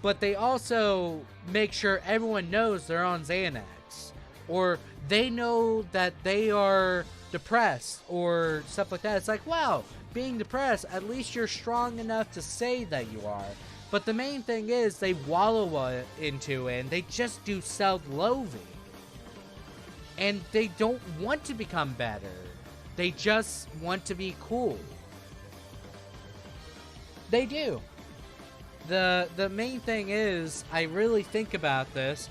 but they also make sure everyone knows they're on Xanax, or they know that they are depressed or stuff like that. It's like, wow, being depressed, at least you're strong enough to say that you are. But the main thing is they wallow into it and they just do self-loathing. And they don't want to become better. They just want to be cool. They do. The main thing is, I really think about this.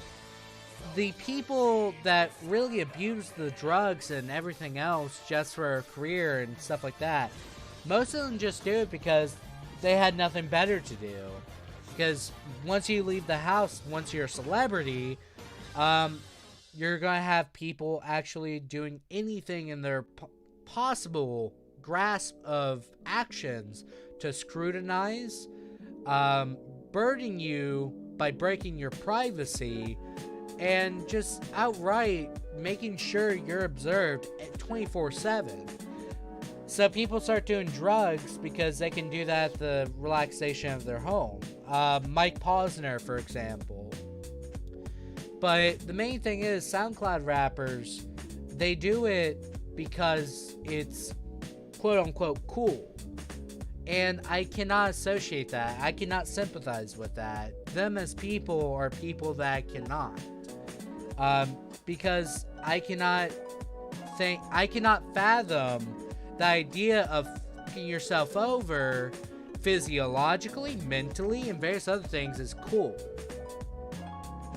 The people that really abuse the drugs and everything else just for a career and stuff like that, most of them just do it because they had nothing better to do. Because once you leave the house, once you're a celebrity, you're going to have people actually doing anything in their possible grasp of actions to scrutinize, burden you by breaking your privacy, and just outright making sure you're observed 24/7. So people start doing drugs because they can do that at the relaxation of their home. Mike Posner, for example. But the main thing is, SoundCloud rappers, they do it because it's quote-unquote cool. And I cannot associate that. I cannot sympathize with that. Them as people are people that I cannot. Because I cannot fathom the idea of fucking yourself over physiologically, mentally, and various other things is cool.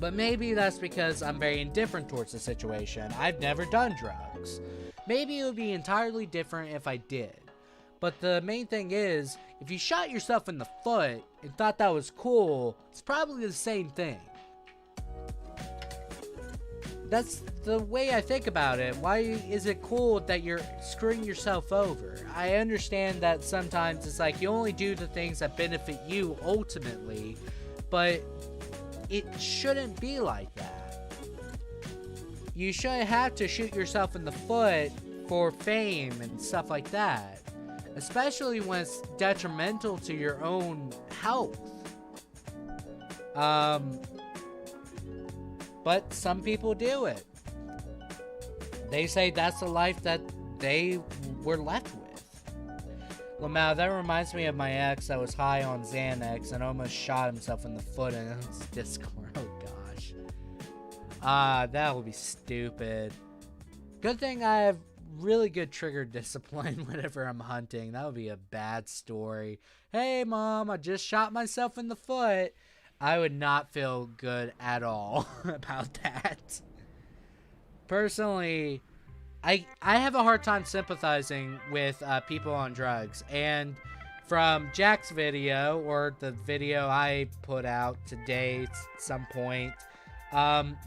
But maybe that's because I'm very indifferent towards the situation. I've never done drugs. Maybe it would be entirely different if I did. But the main thing is, if you shot yourself in the foot and thought that was cool, it's probably the same thing. That's the way I think about it. Why is it cool that you're screwing yourself over? I understand that sometimes it's like you only do the things that benefit you ultimately, but it shouldn't be like that. You shouldn't have to shoot yourself in the foot for fame and stuff like that, especially when it's detrimental to your own health. But some people do it. They say that's the life that they were left with. Lamau, that reminds me of my ex that was high on Xanax and almost shot himself in the foot in his Discord. Oh gosh. That would be stupid. Good thing I have really good trigger discipline whenever I'm hunting. That would be a bad story. Hey mom, I just shot myself in the foot. I would not feel good at all about that. Personally, I have a hard time sympathizing with people on drugs. And from Jack's video, or the video I put out today at some point,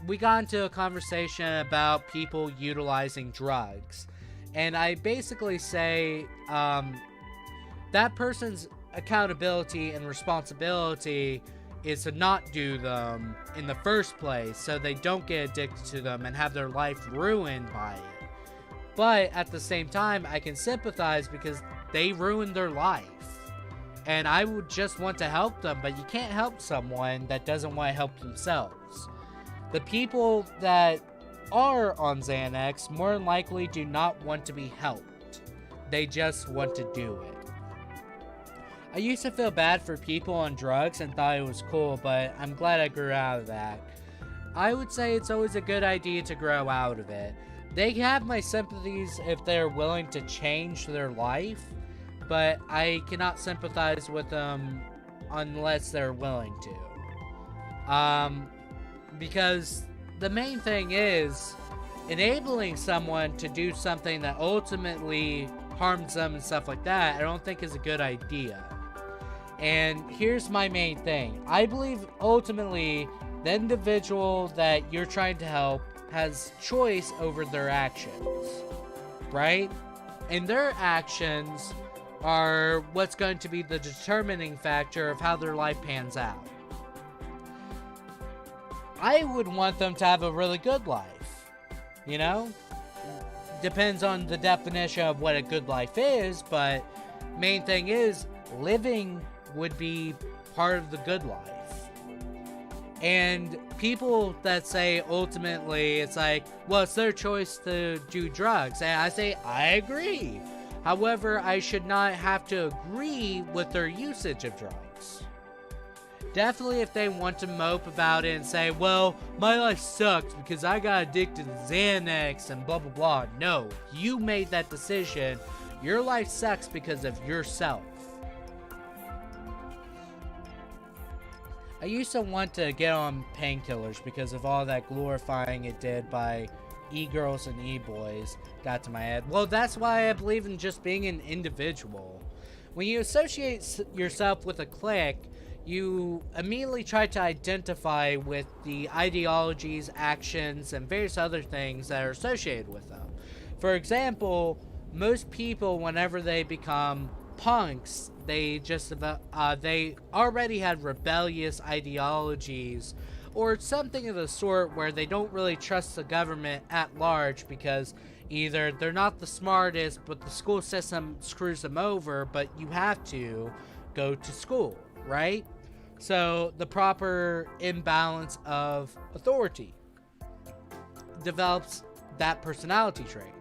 we got into a conversation about people utilizing drugs. And I basically say that person's accountability and responsibility is to not do them in the first place so they don't get addicted to them and have their life ruined by it. But at the same time, I can sympathize because they ruined their life. And I would just want to help them, but you can't help someone that doesn't want to help themselves. The people that are on Xanax more than likely do not want to be helped. They just want to do it. I used to feel bad for people on drugs and thought it was cool, but I'm glad I grew out of that. I would say it's always a good idea to grow out of it. They have my sympathies if they're willing to change their life, but I cannot sympathize with them unless they're willing to. Because the main thing is, enabling someone to do something that ultimately harms them and stuff like that, I don't think is a good idea. And here's my main thing. I believe ultimately the individual that you're trying to help has choice over their actions, right? And their actions are what's going to be the determining factor of how their life pans out. I would want them to have a really good life, you know? Depends on the definition of what a good life is, but main thing is living would be part of the good life. And people that say ultimately it's like, well, it's their choice to do drugs, and I say I agree. However, I should not have to agree with their usage of drugs. Definitely if they want to mope about it and say, well, my life sucks because I got addicted to Xanax and blah blah blah. No, you made that decision. Your life sucks because of yourself. I used to want to get on painkillers because of all that glorifying it did by e-girls and e-boys got to my head. Well, that's why I believe in just being an individual. When you associate yourself with a clique, you immediately try to identify with the ideologies, actions, and various other things that are associated with them. For example, most people, whenever they become punks, they already had rebellious ideologies or something of the sort where they don't really trust the government at large because either they're not the smartest, but the school system screws them over, but you have to go to school, right? So the proper imbalance of authority develops that personality trait.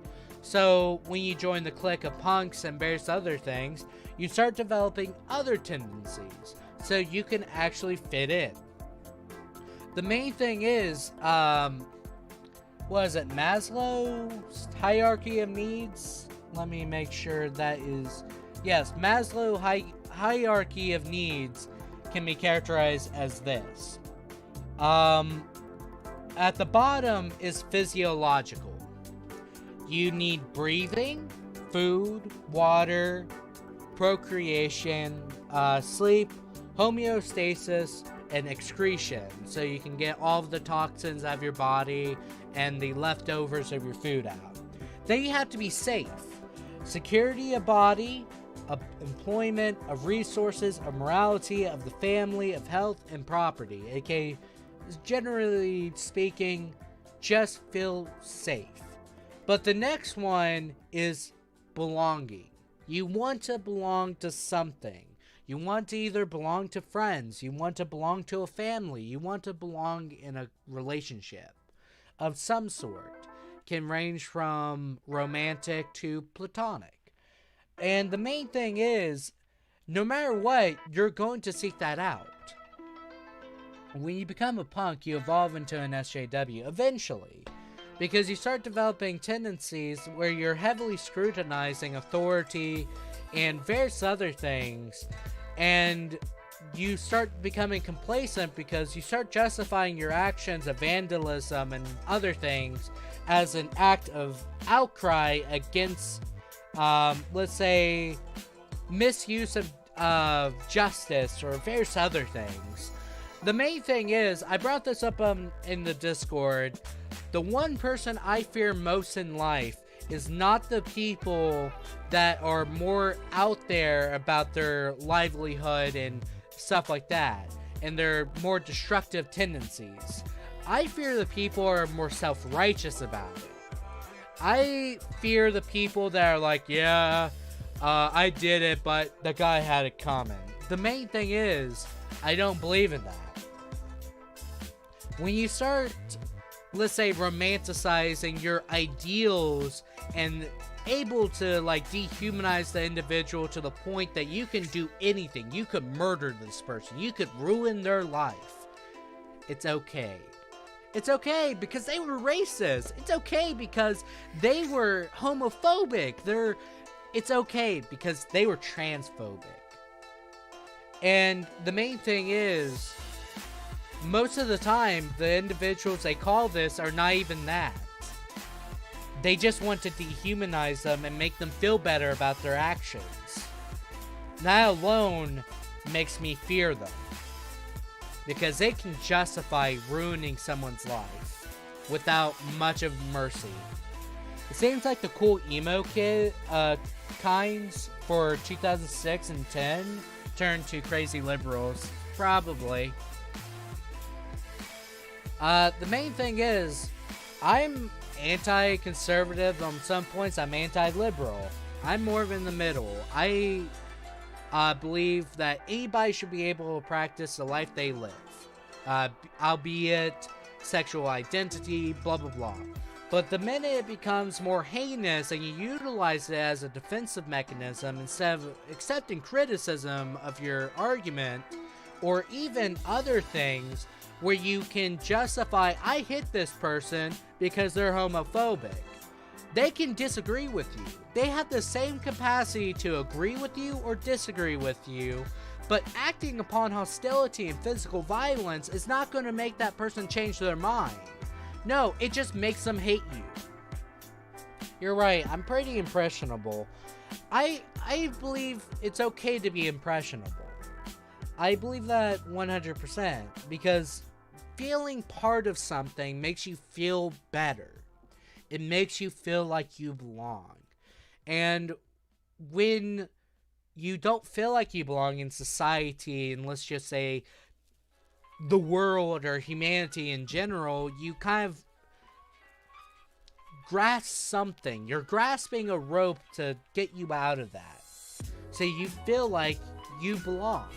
So when you join the clique of punks and various other things, you start developing other tendencies so you can actually fit in. The main thing is, what is it, Maslow's hierarchy of needs? Let me make sure that is, yes, Maslow hierarchy of needs can be characterized as this. At the bottom is physiological. You need breathing, food, water, procreation, sleep, homeostasis, and excretion, so you can get all of the toxins out of your body and the leftovers of your food out. Then you have to be safe. Security of body, of employment, of resources, of morality, of the family, of health, and property. aka, generally speaking, just feel safe. But the next one is belonging. You want to belong to something. You want to either belong to friends, you want to belong to a family, you want to belong in a relationship of some sort. Can range from romantic to platonic. And the main thing is, no matter what, you're going to seek that out. When you become a punk, you evolve into an SJW eventually, because you start developing tendencies where you're heavily scrutinizing authority and various other things, and you start becoming complacent because you start justifying your actions of vandalism and other things as an act of outcry against, let's say, misuse of justice or various other things. The main thing is, I brought this up in the Discord, the one person I fear most in life is not the people that are more out there about their livelihood and stuff like that, and their more destructive tendencies. I fear the people who are more self-righteous about it. I fear the people that are like, yeah, I did it, but the guy had it coming. The main thing is, I don't believe in that. When you start, let's say, romanticizing your ideals and able to like dehumanize the individual to the point that you can do anything, you could murder this person, you could ruin their life, it's okay. It's okay because they were racist. It's okay because they were homophobic. It's okay because they were transphobic. And the main thing is, most of the time, the individuals they call this are not even that. They just want to dehumanize them and make them feel better about their actions. That alone makes me fear them, because they can justify ruining someone's life without much of mercy. It seems like the cool emo kid kinds for 2006 and 10 turned to crazy liberals. Probably. The main thing is, I'm anti-conservative on some points, I'm anti-liberal. I'm more of in the middle. I believe that anybody should be able to practice the life they live. Albeit sexual identity, blah blah blah. But the minute it becomes more heinous and you utilize it as a defensive mechanism instead of accepting criticism of your argument, or even other things where you can justify, I hit this person because they're homophobic. They can disagree with you. They have the same capacity to agree with you or disagree with you, but acting upon hostility and physical violence is not going to make that person change their mind. No, it just makes them hate you. You're right, I'm pretty impressionable. I believe it's okay to be impressionable. I believe that 100% because feeling part of something makes you feel better. It makes you feel like you belong. And when you don't feel like you belong in society, and let's just say the world or humanity in general, you kind of grasp something. You're grasping a rope to get you out of that. So you feel like you belong.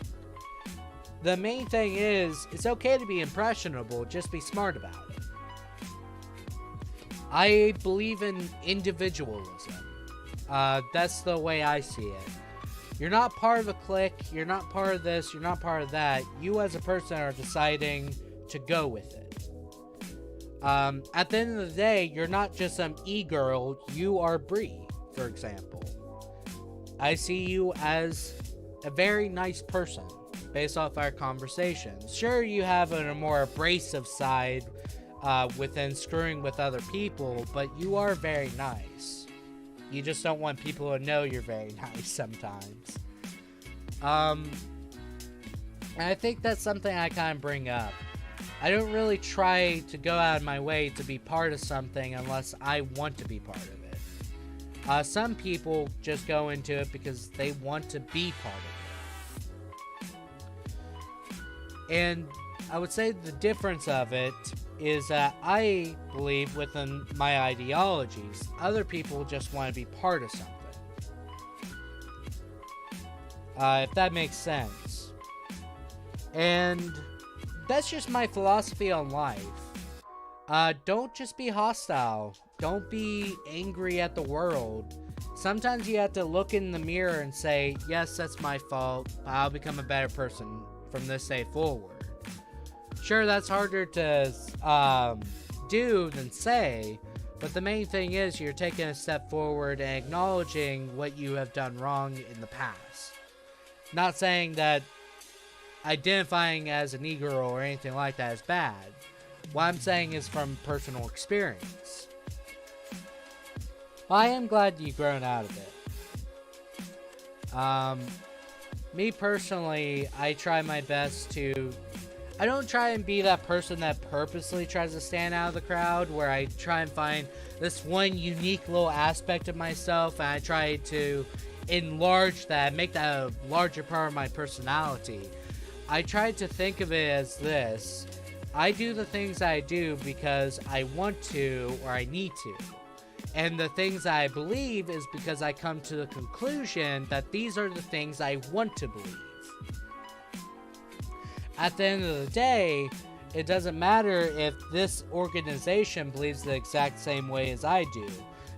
The main thing is, it's okay to be impressionable, just be smart about it. I believe in individualism. That's the way I see it. You're not part of a clique, you're not part of this, you're not part of that. You as a person are deciding to go with it. At the end of the day, you're not just some e-girl, you are Brie, for example. I see you as a very nice person, based off our conversations. Sure, you have a more abrasive side within screwing with other people, but you are very nice. You just don't want people to know you're very nice sometimes. And I think that's something I kind of bring up. I don't really try to go out of my way to be part of something unless I want to be part of it. Some people just go into it because they want to be part of it. And I would say the difference of it is that I believe within my ideologies, other people just want to be part of something. If that makes sense. And that's just my philosophy on life. Don't just be hostile. Don't be angry at the world. Sometimes you have to look in the mirror and say, yes, that's my fault. I'll become a better person from this day forward. Sure, that's harder to do than say, but the main thing is you're taking a step forward and acknowledging what you have done wrong in the past. Not saying that identifying as an e-girl or anything like that is bad. What I'm saying is from personal experience. I am glad you've grown out of it. Me personally, I try my best to... I don't try and be that person that purposely tries to stand out of the crowd, where I try and find this one unique little aspect of myself, and I try to enlarge that, make that a larger part of my personality. I try to think of it as this. I do the things I do because I want to or I need to. And the things I believe is because I come to the conclusion that these are the things I want to believe. At the end of the day, it doesn't matter if this organization believes the exact same way as I do,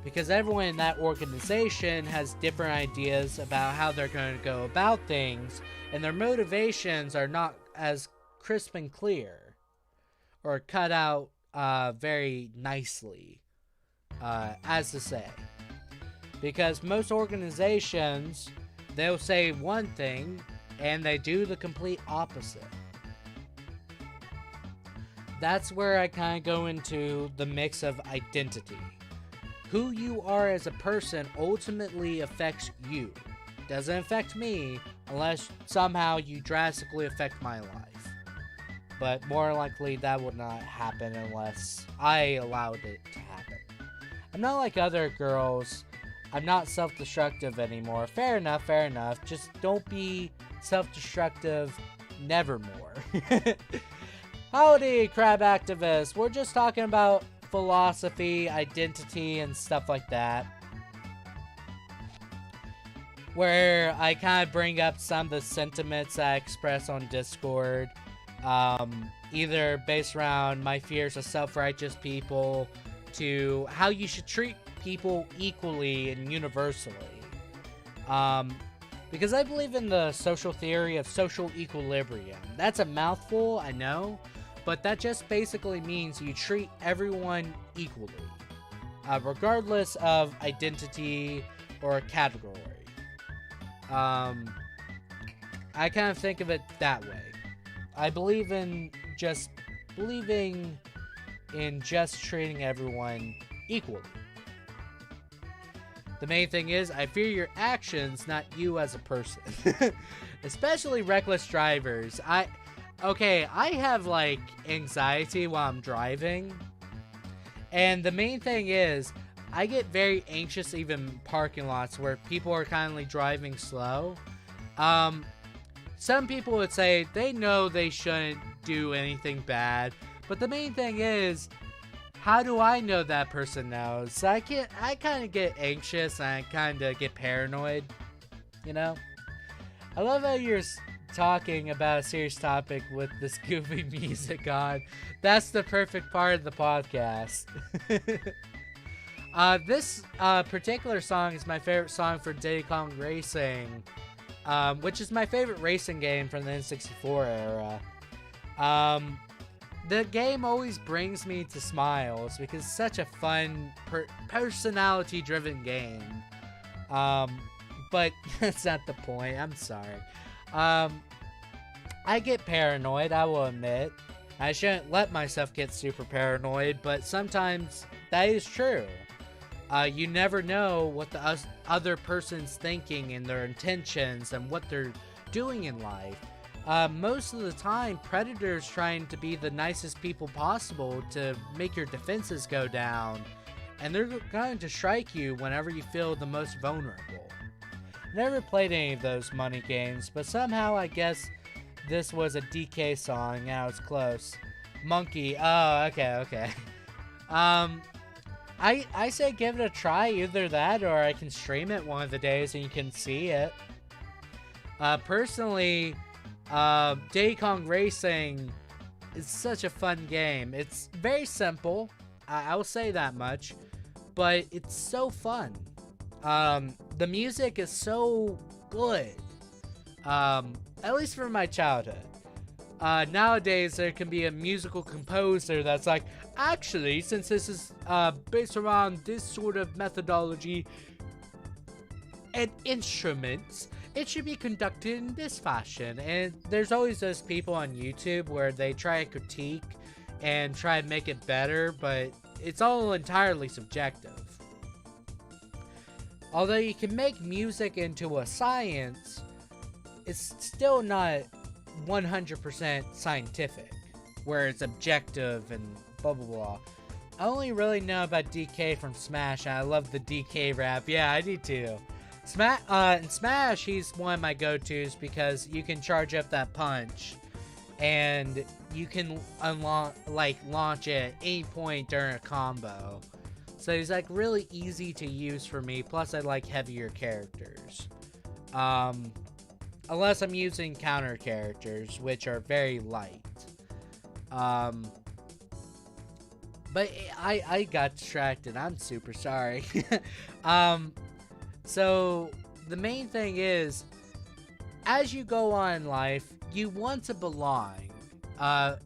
because everyone in that organization has different ideas about how they're going to go about things, and their motivations are not as crisp and clear, or cut out very nicely, as to say. Because most organizations, they'll say one thing, and they do the complete opposite. That's where I kind of go into the mix of identity. Who you are as a person ultimately affects you. Doesn't affect me unless somehow you drastically affect my life. But more likely that would not happen unless I allowed it to happen. I'm not like other girls. I'm not self-destructive anymore. Fair enough, fair enough. Just don't be self-destructive nevermore. Howdy, crab activists. We're just talking about philosophy, identity, and stuff like that. Where I kind of bring up some of the sentiments I express on Discord. Either based around my fears of self-righteous people to how you should treat people equally and universally. Because I believe in the social theory of social equilibrium. That's a mouthful, I know, but that just basically means you treat everyone equally, regardless of identity or category. I kind of think of it that way. I believe in just treating everyone equally. The main thing is, I fear your actions, not you as a person. Especially reckless drivers. I have, like, anxiety while I'm driving. And the main thing is, I get very anxious even in parking lots where people are kindly driving slow. Some people would say they know they shouldn't do anything bad. But the main thing is, how do I know that person knows? So I kind of get anxious and I kind of get paranoid, you know? I love how you're talking about a serious topic with this goofy music on. That's the perfect part of the podcast. This particular song is my favorite song for Diddy Kong Racing, which is my favorite racing game from the N64 era. The game always brings me to smiles because it's such a fun, personality-driven game. But that's not the point. I'm sorry. I get paranoid, I will admit. I shouldn't let myself get super paranoid, but sometimes that is true. You never know what the other person's thinking and their intentions and what they're doing in life. Most of the time, predators trying to be the nicest people possible to make your defenses go down, and they're going to strike you whenever you feel the most vulnerable. Never played any of those money games, but somehow I guess this was a DK song and I was close. Monkey, oh, okay. I say give it a try, either that or I can stream it one of the days and you can see it. Personally, Diddy Kong Racing is such a fun game. It's very simple, I will say that much, but it's so fun. The music is so good, at least for my childhood. Nowadays, there can be a musical composer that's like, actually, since this is based around this sort of methodology and instruments, it should be conducted in this fashion. And there's always those people on YouTube where they try to critique and try to make it better, but it's all entirely subjective. Although you can make music into a science, it's still not 100% scientific, where it's objective and blah blah blah. I only really know about DK from Smash, and I love the DK rap. Yeah, I do too. In Smash, he's one of my go-tos because you can charge up that punch, and you can launch it at any point during a combo. So he's like really easy to use for me. Plus, I like heavier characters. Unless I'm using counter characters, which are very light. But I got distracted. I'm super sorry. So the main thing is, as you go on in life, you want to belong.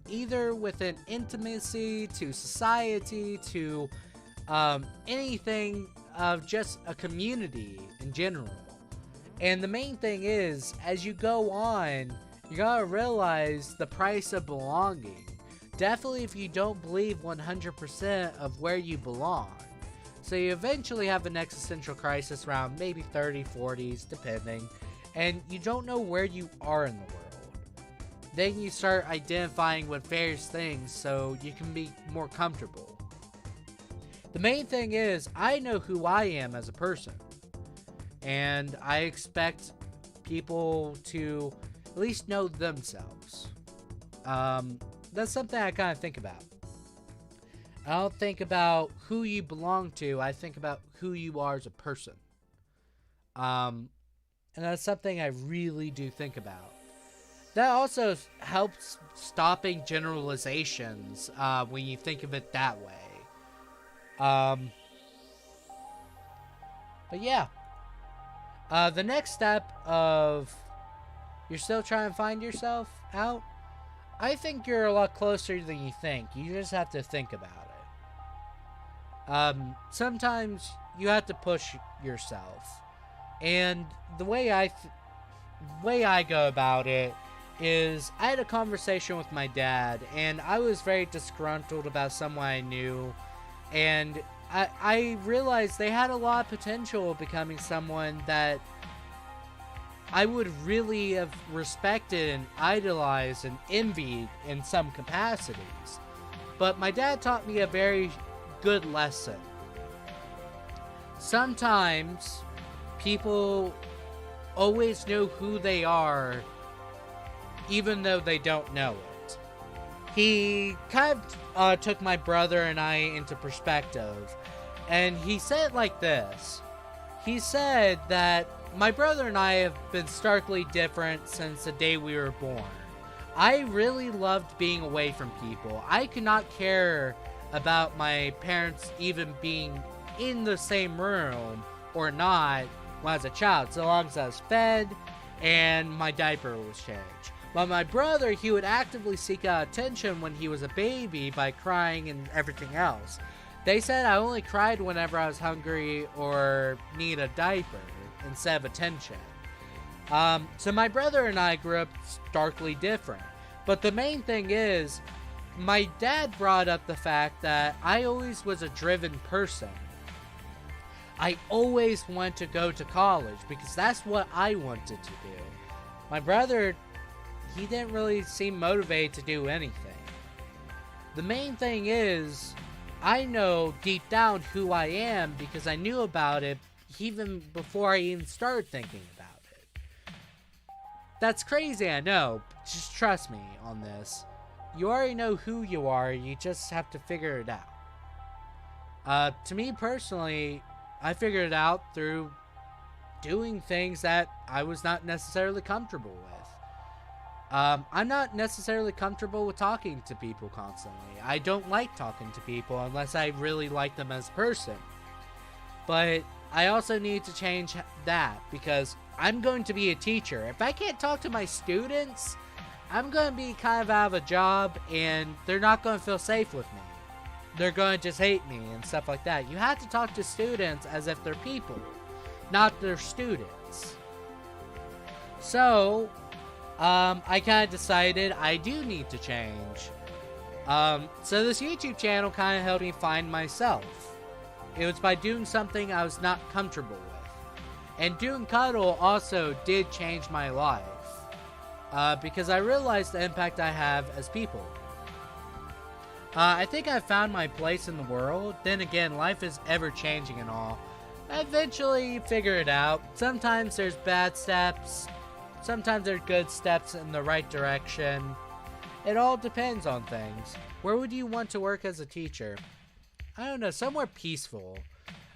Either within intimacy, to society, to anything of just a community in general. And the main thing is, as you go on, you gotta realize the price of belonging. Definitely if you don't believe 100% of where you belong. So you eventually have an existential crisis around maybe 30s, 40s, depending. And you don't know where you are in the world. Then you start identifying with various things so you can be more comfortable. The main thing is, I know who I am as a person. And I expect people to at least know themselves. That's something I kind of think about. I don't think about who you belong to. I think about who you are as a person. And that's something I really do think about. That also helps stopping generalizations when you think of it that way. But yeah. The next step of you're still trying to find yourself out, I think you're a lot closer than you think. You just have to think about it. Sometimes you have to push yourself. And the way I go about it is I had a conversation with my dad, and I was very disgruntled about someone I knew, and I realized they had a lot of potential of becoming someone that I would really have respected and idolized and envied in some capacities. But my dad taught me a very good lesson. Sometimes people always know who they are even though they don't know it. He kind of took my brother and I into perspective, and he said it like this. He said that my brother and I have been starkly different since the day we were born. I really loved being away from people. I could not care about my parents even being in the same room or not when I was a child, so long as I was fed and my diaper was changed. But my brother, he would actively seek out attention when he was a baby by crying and everything else. They said I only cried whenever I was hungry or need a diaper instead of attention. So my brother and I grew up starkly different. But the main thing is, my dad brought up the fact that I always was a driven person. I always wanted to go to college because that's what I wanted to do. My brother, he didn't really seem motivated to do anything. The main thing is, I know deep down who I am because I knew about it even before I even started thinking about it. That's crazy, I know. Just trust me on this. You already know who you are, you just have to figure it out. To me personally, I figured it out through doing things that I was not necessarily comfortable with. I'm not necessarily comfortable with talking to people constantly. I don't like talking to people unless I really like them as a person. But I also need to change that because I'm going to be a teacher. If I can't talk to my students, I'm going to be kind of out of a job and they're not going to feel safe with me. They're going to just hate me and stuff like that. You have to talk to students as if they're people, not their students. So, I kind of decided I do need to change. So this YouTube channel kind of helped me find myself. It was by doing something I was not comfortable with. And doing Cuddle also did change my life. Because I realized the impact I have as people. I think I found my place in the world. Then again, life is ever changing and all. I eventually figure it out. Sometimes there's bad steps. Sometimes there's good steps in the right direction. It all depends on things. Where would you want to work as a teacher? I don't know, somewhere peaceful.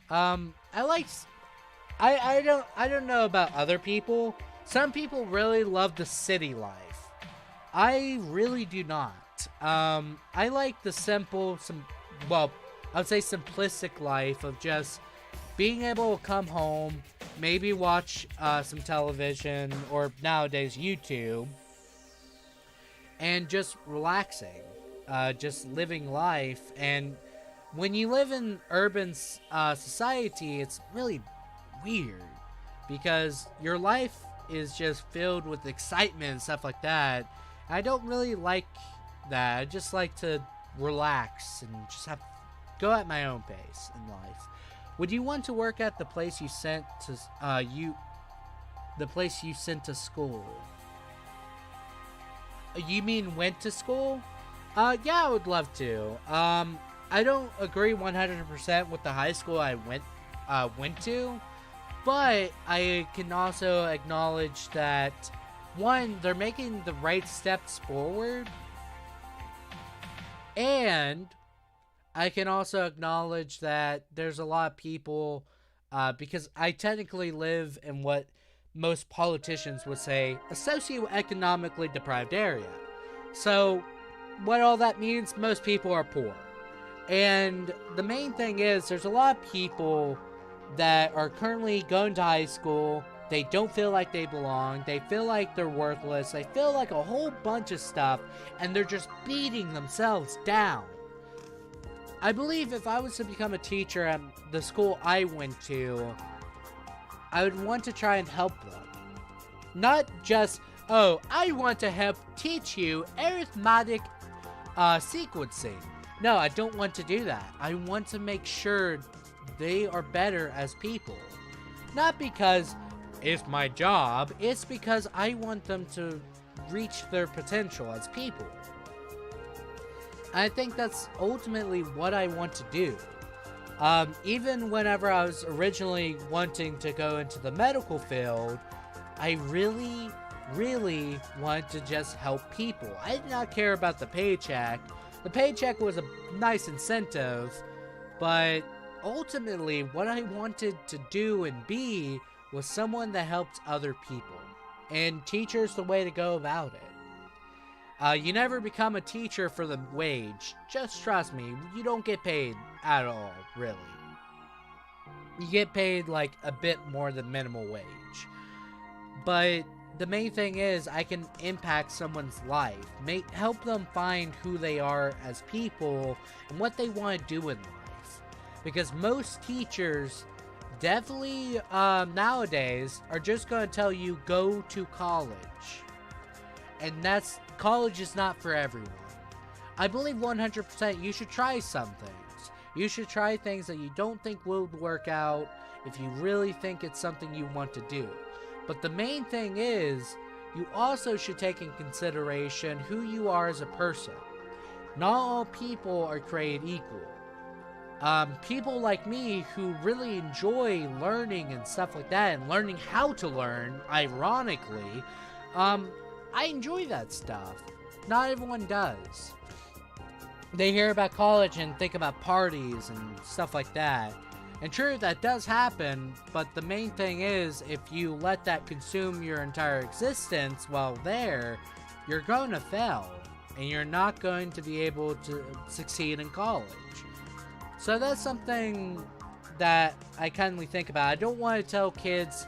I don't know about other people. Some people really love the city life. I really do not. I like the I would say simplistic life of just being able to come home, maybe watch some television, or nowadays YouTube, and just relaxing, just living life. And when you live in urban society, it's really weird because your life is just filled with excitement and stuff like that. I don't really like that. I just like to relax and just go at my own pace in life. Would you want to work at the place you sent to school? You mean went to school? Yeah, I would love to. I don't agree 100% with the high school I went to, but I can also acknowledge that one, they're making the right steps forward, and I can also acknowledge that there's a lot of people, because I technically live in what most politicians would say a socioeconomically deprived area. So, what all that means, most people are poor. And the main thing is, there's a lot of people that are currently going to high school. They don't feel like they belong. They feel like they're worthless. They feel like a whole bunch of stuff, and they're just beating themselves down. I believe if I was to become a teacher at the school I went to, I would want to try and help them. Not just, oh, I want to help teach you arithmetic sequencing. No, I don't want to do that. I want to make sure they are better as people. Not because it's my job, it's because I want them to reach their potential as people. I think that's ultimately what I want to do. Even whenever I was originally wanting to go into the medical field, I really wanted to just help people. I did not care about the paycheck. The paycheck was a nice incentive, but ultimately what I wanted to do and be was someone that helped other people. And teacher's the way to go about it. You never become a teacher for the wage. Just trust me, you don't get paid at all, really. You get paid like a bit more than minimum wage. But the main thing is I can impact someone's life, help them find who they are as people and what they want to do in life. Because most teachers definitely nowadays are just going to tell you go to college. And college is not for everyone. I believe 100% you should try some things. You should try things that you don't think will work out if you really think it's something you want to do. But the main thing is, you also should take in consideration who you are as a person. Not all people are created equal. People like me who really enjoy learning and stuff like that, and learning how to learn, ironically, I enjoy that stuff. Not everyone does. They hear about college and think about parties and stuff like that. And true, that does happen, but the main thing is, if you let that consume your entire existence while there, you're going to fail, and you're not going to be able to succeed in college. So that's something that I kindly think about. I don't want to tell kids,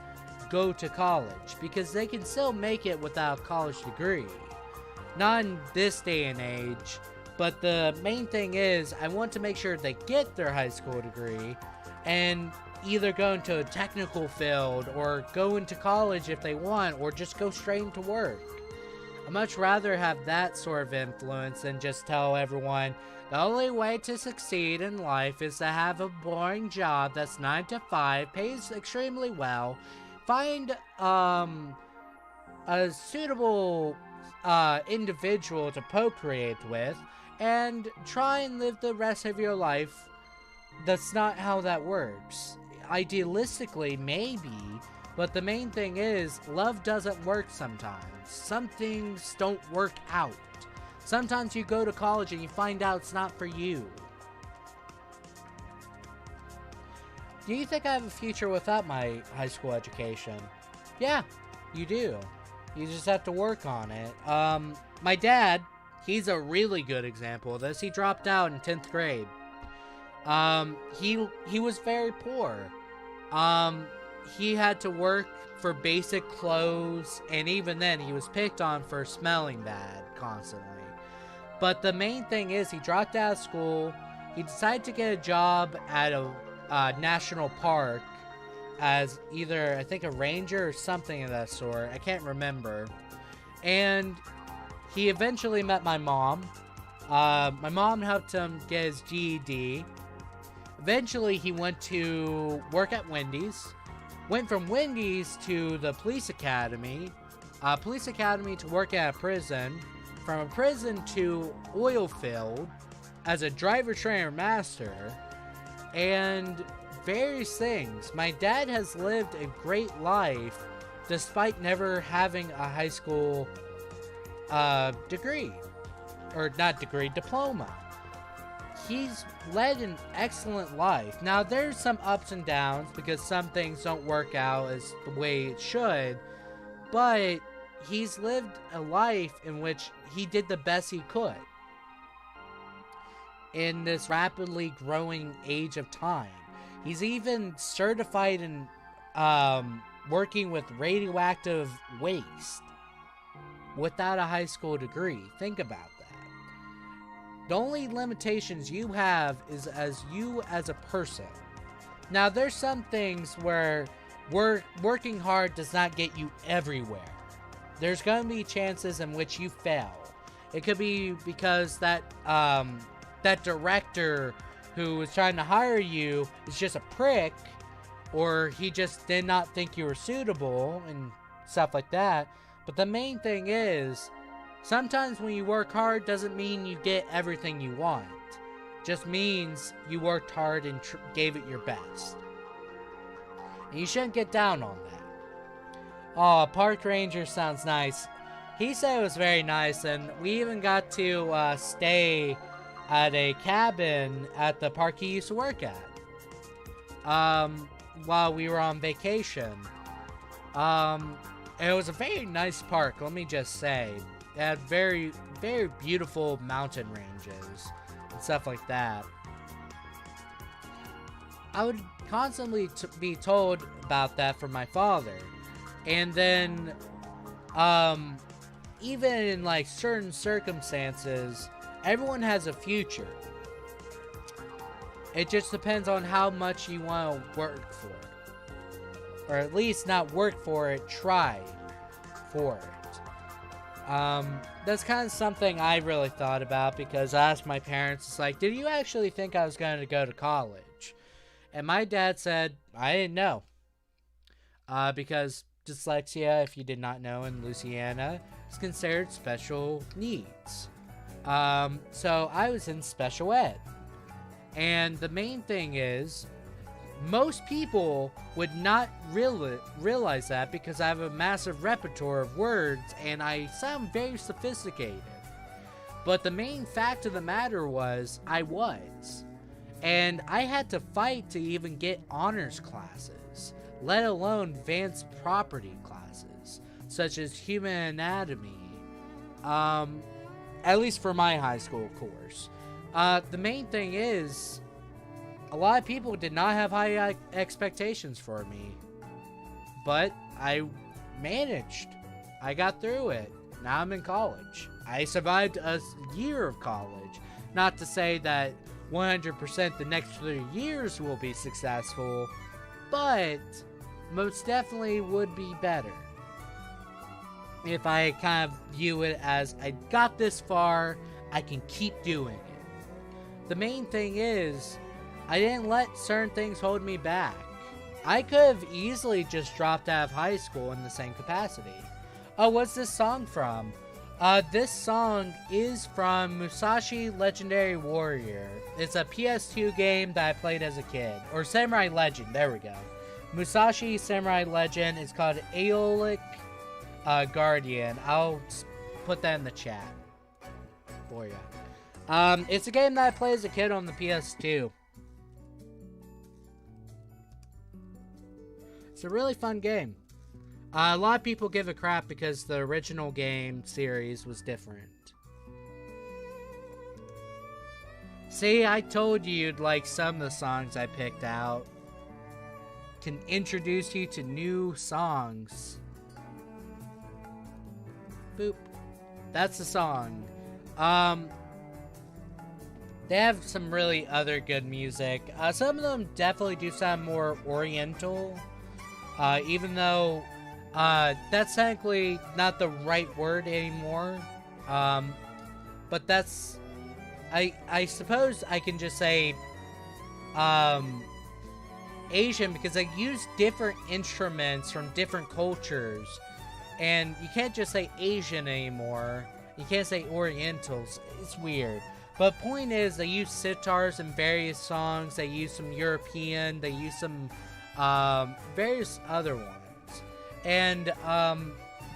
go to college, because they can still make it without a college degree. Not in this day and age, but the main thing is, I want to make sure they get their high school degree, and either go into a technical field, or go into college if they want, or just go straight into work. I'd much rather have that sort of influence than just tell everyone, the only way to succeed in life is to have a boring job that's 9 to 5, pays extremely well, find a suitable individual to procreate with, and try and live the rest of your life. That's not how that works. Idealistically, maybe, but the main thing is, love doesn't work sometimes. Some things don't work out. Sometimes you go to college and you find out it's not for you. Do you think I have a future without my high school education? Yeah, you do. You just have to work on it. My dad, he's a really good example of this. He dropped out in 10th grade. He was very poor. He had to work for basic clothes, and even then he was picked on for smelling bad constantly. But the main thing is, he dropped out of school. He decided to get a job at a national park as either, I think, a ranger or something of that sort. I can't remember. And he eventually met my mom. My mom helped him get his GED. Eventually, he went to work at Wendy's. Went from Wendy's to the police academy. Police academy to work at a prison. From a prison to oil field as a driver trainer master. And various things. My dad has lived a great life despite never having a high school degree. Or not degree, diploma. He's led an excellent life. Now, there's some ups and downs because some things don't work out as the way it should, but he's lived a life in which he did the best he could in this rapidly growing age of time. He's even certified in working with radioactive waste without a high school degree. Think about that. The only limitations you have is as you as a person. Now, there's some things where working hard does not get you everywhere. There's going to be chances in which you fail. It could be because that that director who was trying to hire you is just a prick, or he just did not think you were suitable and stuff like that. But the main thing is, sometimes when you work hard doesn't mean you get everything you want. Just means you worked hard and gave it your best. And you shouldn't get down on that. Oh, park ranger sounds nice. He said it was very nice, and we even got to stay at a cabin at the park he used to work at. While we were on vacation. It was a very nice park, let me just say. It had very, very beautiful mountain ranges and stuff like that. I would constantly be told about that from my father. And then, even in like certain circumstances, everyone has a future. It just depends on how much you want to work for it. Or at least not work for it, try for it. That's kind of something I really thought about, because I asked my parents, it's like, did you actually think I was going to go to college? And my dad said, I didn't know. Because dyslexia, if you did not know, in Louisiana, is considered special needs. So I was in special ed. And the main thing is, most people would not realize that, because I have a massive repertoire of words and I sound very sophisticated. But the main fact of the matter was, I was. And I had to fight to even get honors classes, let alone advanced property classes, such as human anatomy. At least for my high school course. The main thing is, a lot of people did not have high expectations for me. But I managed. I got through it. Now I'm in college. I survived a year of college. Not to say that 100% the next 3 years will be successful, but most definitely would be better. If I kind of view it as, I got this far, I can keep doing it. The main thing is, I didn't let certain things hold me back. I could have easily just dropped out of high school in the same capacity. Oh, what's this song from? This song is from Musashi Legendary Warrior. It's a PS2 game that I played as a kid. Or Samurai Legend, there we go. Musashi Samurai Legend is called Aeolic Guardian. I'll put that in the chat for you. It's a game that I played as a kid on the PS2. It's a really fun game. A lot of people give it crap because the original game series was different. See, I told you you'd like some of the songs I picked out. Can introduce you to new songs. Boop. That's the song. They have some really other good music. Some of them definitely do sound more oriental. Even though that's technically not the right word anymore. But that's... I suppose I can just say Asian, because they use different instruments from different cultures. And you can't just say Asian anymore. You can't say Orientals. It's weird. But point is, they use sitars in various songs. They use some European. They use some various other ones. And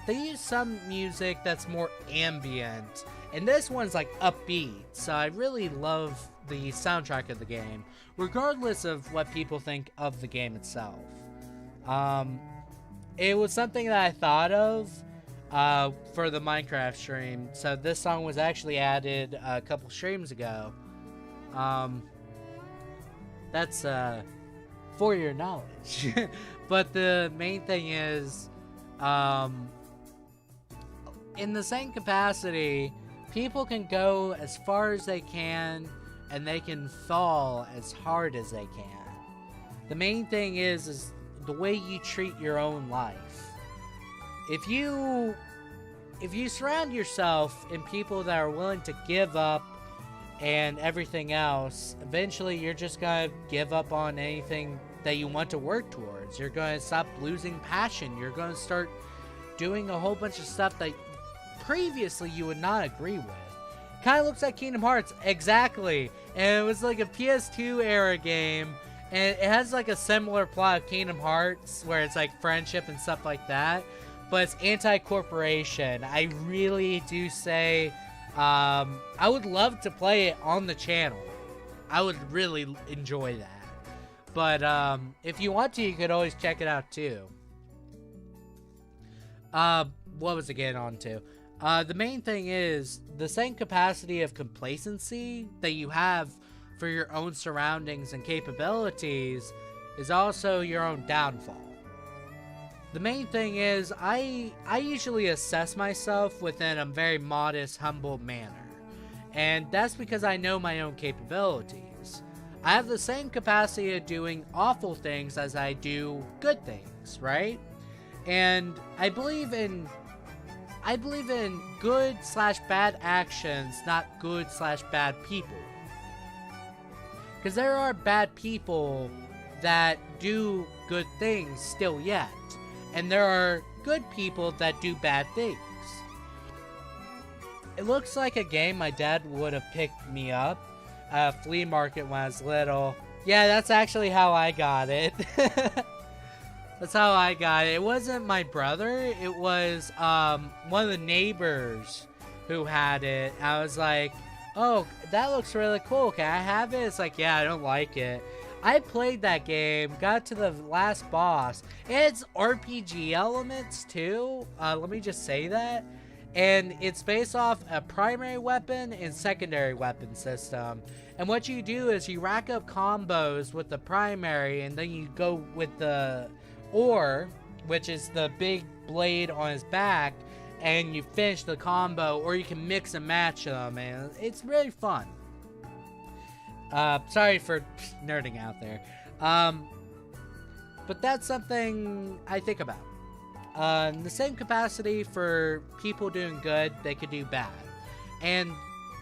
they use some music that's more ambient. And this one's like upbeat. So I really love the soundtrack of the game, regardless of what people think of the game itself. It was something that I thought of for the Minecraft stream. So this song was actually added a couple streams ago. That's for your knowledge. But the main thing is, in the same capacity, people can go as far as they can, and they can fall as hard as they can. The main thing is the way you treat your own life. If you surround yourself in people that are willing to give up and everything else, eventually you're just gonna give up on anything that you want to work towards. You're gonna stop losing passion. You're gonna start doing a whole bunch of stuff that previously you would not agree with. Kind of looks like Kingdom Hearts, exactly. And it was like a PS2 era game, and it has like a similar plot of Kingdom Hearts, where it's like friendship and stuff like that, but it's anti-corporation. I really do say, I would love to play it on the channel. I would really enjoy that. But if you want to, you could always check it out too. What was I getting on to? The main thing is, the same capacity of complacency that you have for your own surroundings and capabilities is also your own downfall. The main thing is, I usually assess myself within a very modest, humble manner. And that's because I know my own capabilities. I have the same capacity of doing awful things as I do good things, right? And I believe in good/bad actions, not good/bad people. Because there are bad people that do good things still yet. And there are good people that do bad things. It looks like a game my dad would have picked me up at a flea market when I was little. Yeah, that's actually how I got it. That's how I got it. It wasn't my brother. It was one of the neighbors who had it. I was like, oh, that looks really cool. Can I have it? It's like, yeah, I don't like it. I played that game, got to the last boss. It's RPG elements too. Let me just say that. And it's based off a primary weapon and secondary weapon system. And what you do is you rack up combos with the primary, and then you go with the ore, which is the big blade on his back, and you finish the combo, or you can mix and match them, and it's really fun. Sorry for nerding out there. But that's something I think about. In the same capacity for people doing good, they could do bad. And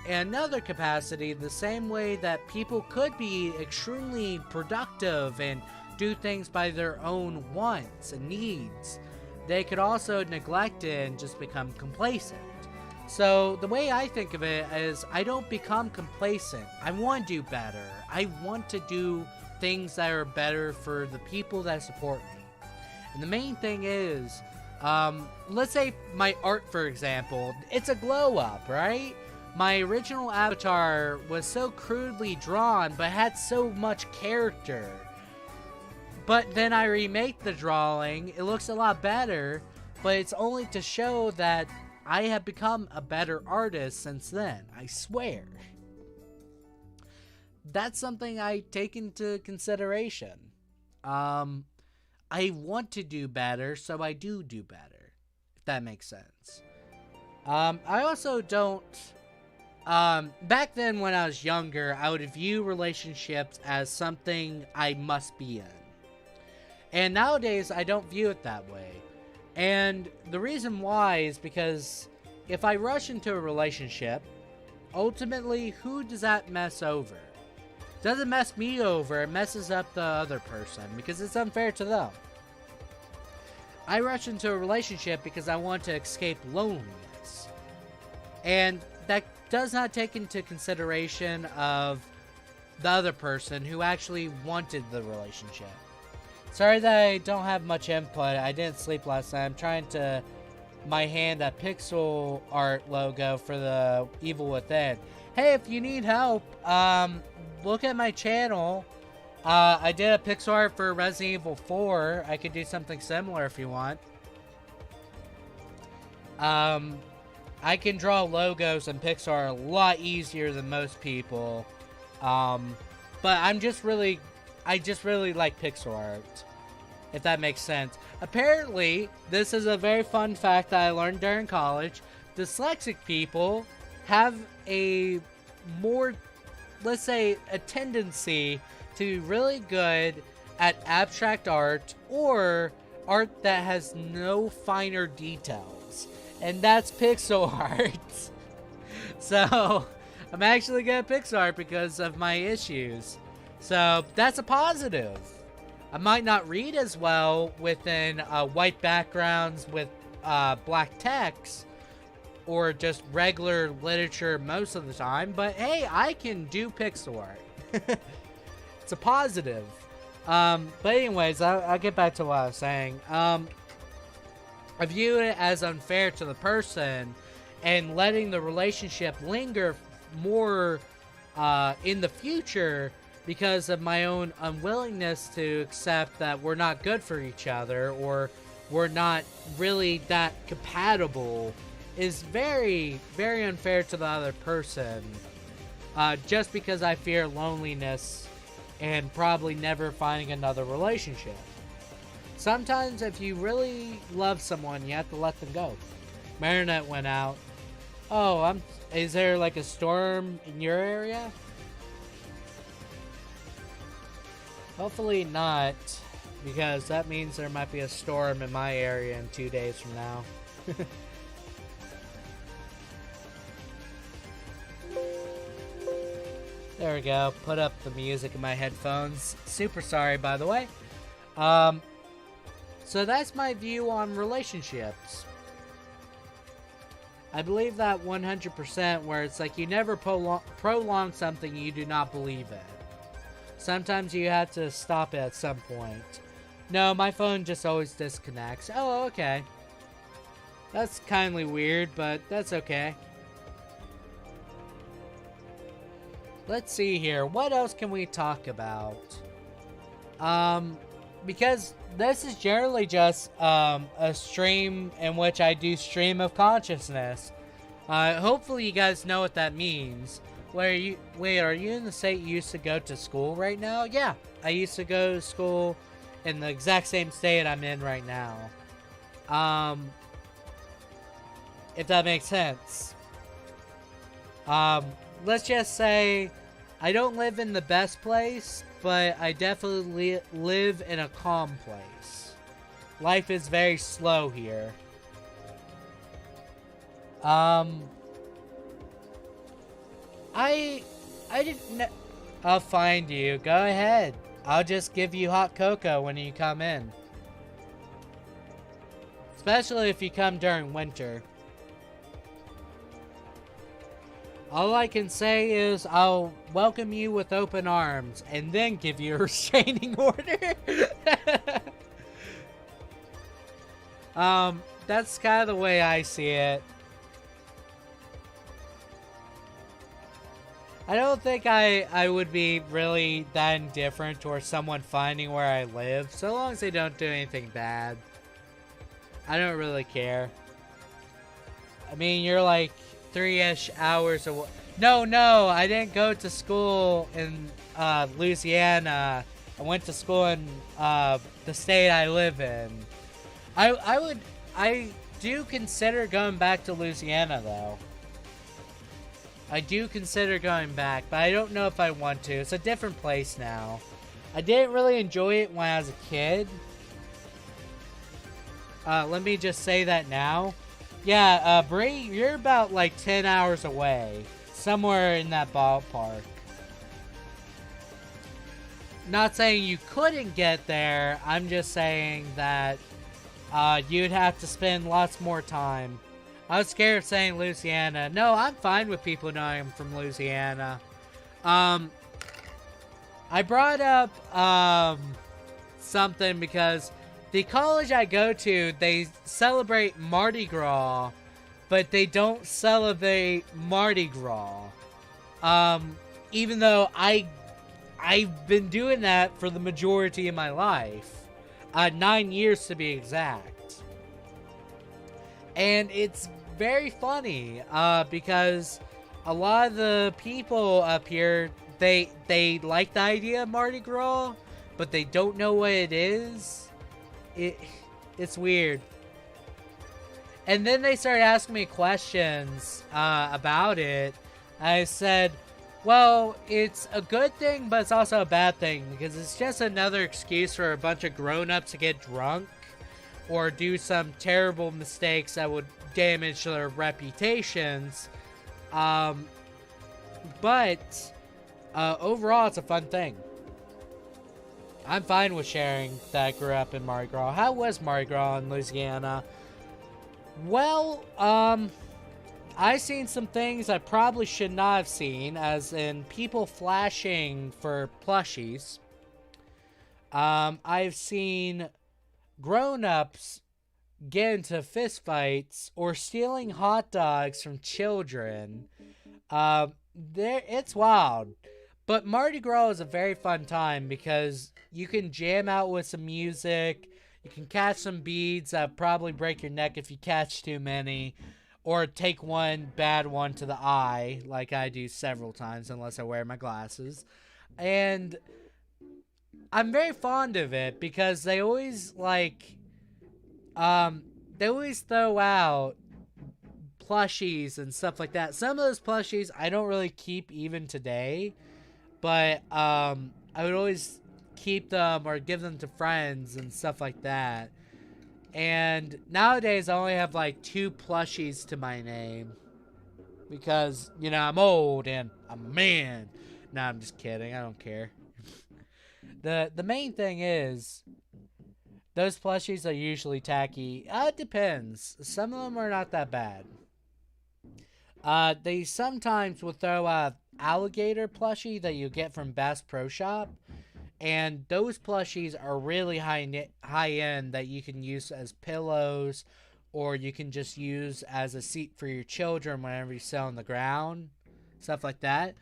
in another capacity, the same way that people could be extremely productive and do things by their own wants and needs, they could also neglect it and just become complacent. So the way I think of it is, I don't become complacent. I want to do better. I want to do things that are better for the people that support me. And the main thing is, let's say my art, for example, it's a glow up, right? My original avatar was so crudely drawn, but had so much character. But then I remake the drawing, it looks a lot better, but it's only to show that I have become a better artist since then, I swear. That's something I take into consideration. I want to do better, so I do better, if that makes sense. I also don't... back then when I was younger, I would view relationships as something I must be in. And nowadays, I don't view it that way. And the reason why is because if I rush into a relationship, ultimately, who does that mess over? It doesn't mess me over, it messes up the other person because it's unfair to them. I rush into a relationship because I want to escape loneliness. And that does not take into consideration of the other person who actually wanted the relationship. Sorry that I don't have much input. I didn't sleep last night. I'm trying to my hand a pixel art logo for the Evil Within. Hey, if you need help, look at my channel. I did a pixel art for Resident Evil 4. I could do something similar if you want. I can draw logos and pixel art a lot easier than most people. But I just really like pixel art, if that makes sense. Apparently, this is a very fun fact that I learned during college. Dyslexic people have a more, let's say, a tendency to be really good at abstract art or art that has no finer details. And that's pixel art. So, I'm actually good at pixel art because of my issues. So that's a positive. I might not read as well within white backgrounds with black text or just regular literature most of the time, but hey, I can do pixel art. It's a positive. But anyways, I'll get back to what I was saying. I view it as unfair to the person and letting the relationship linger more in the future because of my own unwillingness to accept that we're not good for each other or we're not really that compatible is very, very unfair to the other person. Just because I fear loneliness and probably never finding another relationship. Sometimes if you really love someone, you have to let them go. Marinette went out. Oh, is there like a storm in your area? Hopefully not, because that means there might be a storm in my area in 2 days from now. There we go. Put up the music in my headphones. Super sorry, by the way. So that's my view on relationships. I believe that 100%, where it's like you never prolong something you do not believe in. Sometimes you have to stop it at some point. No, my phone just always disconnects. Oh, okay. That's kindly weird, but that's okay. Let's see here. What else can we talk about? Because this is generally just a stream in which I do stream of consciousness. Hopefully you guys know what that means. Wait, are you in the state you used to go to school right now? Yeah, I used to go to school in the exact same state I'm in right now. If that makes sense. Let's just say I don't live in the best place, but I definitely live in a calm place. Life is very slow here. I didn't know. I'll find you. Go ahead. I'll just give you hot cocoa when you come in. Especially if you come during winter. All I can say is I'll welcome you with open arms and then give you a restraining order. That's kind of the way I see it. I don't think I would be really that indifferent towards someone finding where I live, so long as they don't do anything bad. I don't really care. I mean, you're like 3-ish hours away. No, I didn't go to school in Louisiana. I went to school in the state I live in. I do consider going back to Louisiana though. I do consider going back, but I don't know if I want to. It's a different place now. I didn't really enjoy it when I was a kid. Let me just say that now. Yeah, Bree, you're about like 10 hours away. Somewhere in that ballpark. Not saying you couldn't get there. I'm just saying that you'd have to spend lots more time. I was scared of saying Louisiana. No, I'm fine with people knowing I'm from Louisiana. I brought up something because the college I go to, they celebrate Mardi Gras, but they don't celebrate Mardi Gras. Even though I've been doing that for the majority of my life. 9 years to be exact. And it's very funny, because a lot of the people up here, they like the idea of Mardi Gras, but they don't know what it is. It's weird. And then they started asking me questions about it. I said, well, it's a good thing, but it's also a bad thing, because it's just another excuse for a bunch of grown-ups to get drunk or do some terrible mistakes that would damage their reputations. But overall, it's a fun thing. I'm fine with sharing that I grew up in Mardi Gras. How was Mardi Gras in Louisiana? Well, I seen some things I probably should not have seen, as in people flashing for plushies. I've seen grown-ups get into fistfights or stealing hot dogs from children. It's wild. But Mardi Gras is a very fun time because you can jam out with some music. You can catch some beads that probably break your neck if you catch too many. Or take one bad one to the eye, like I do several times, unless I wear my glasses. And I'm very fond of it because they always, like, they always throw out plushies and stuff like that. Some of those plushies I don't really keep even today. But, I would always keep them or give them to friends and stuff like that. And nowadays, I only have, like, 2 plushies to my name. Because, you know, I'm old and I'm a man. No, I'm just kidding. I don't care. The main thing is, those plushies are usually tacky. It depends. Some of them are not that bad. They sometimes will throw a alligator plushie that you get from Bass Pro Shop, and those plushies are really high end that you can use as pillows, or you can just use as a seat for your children whenever you sit on the ground, stuff like that.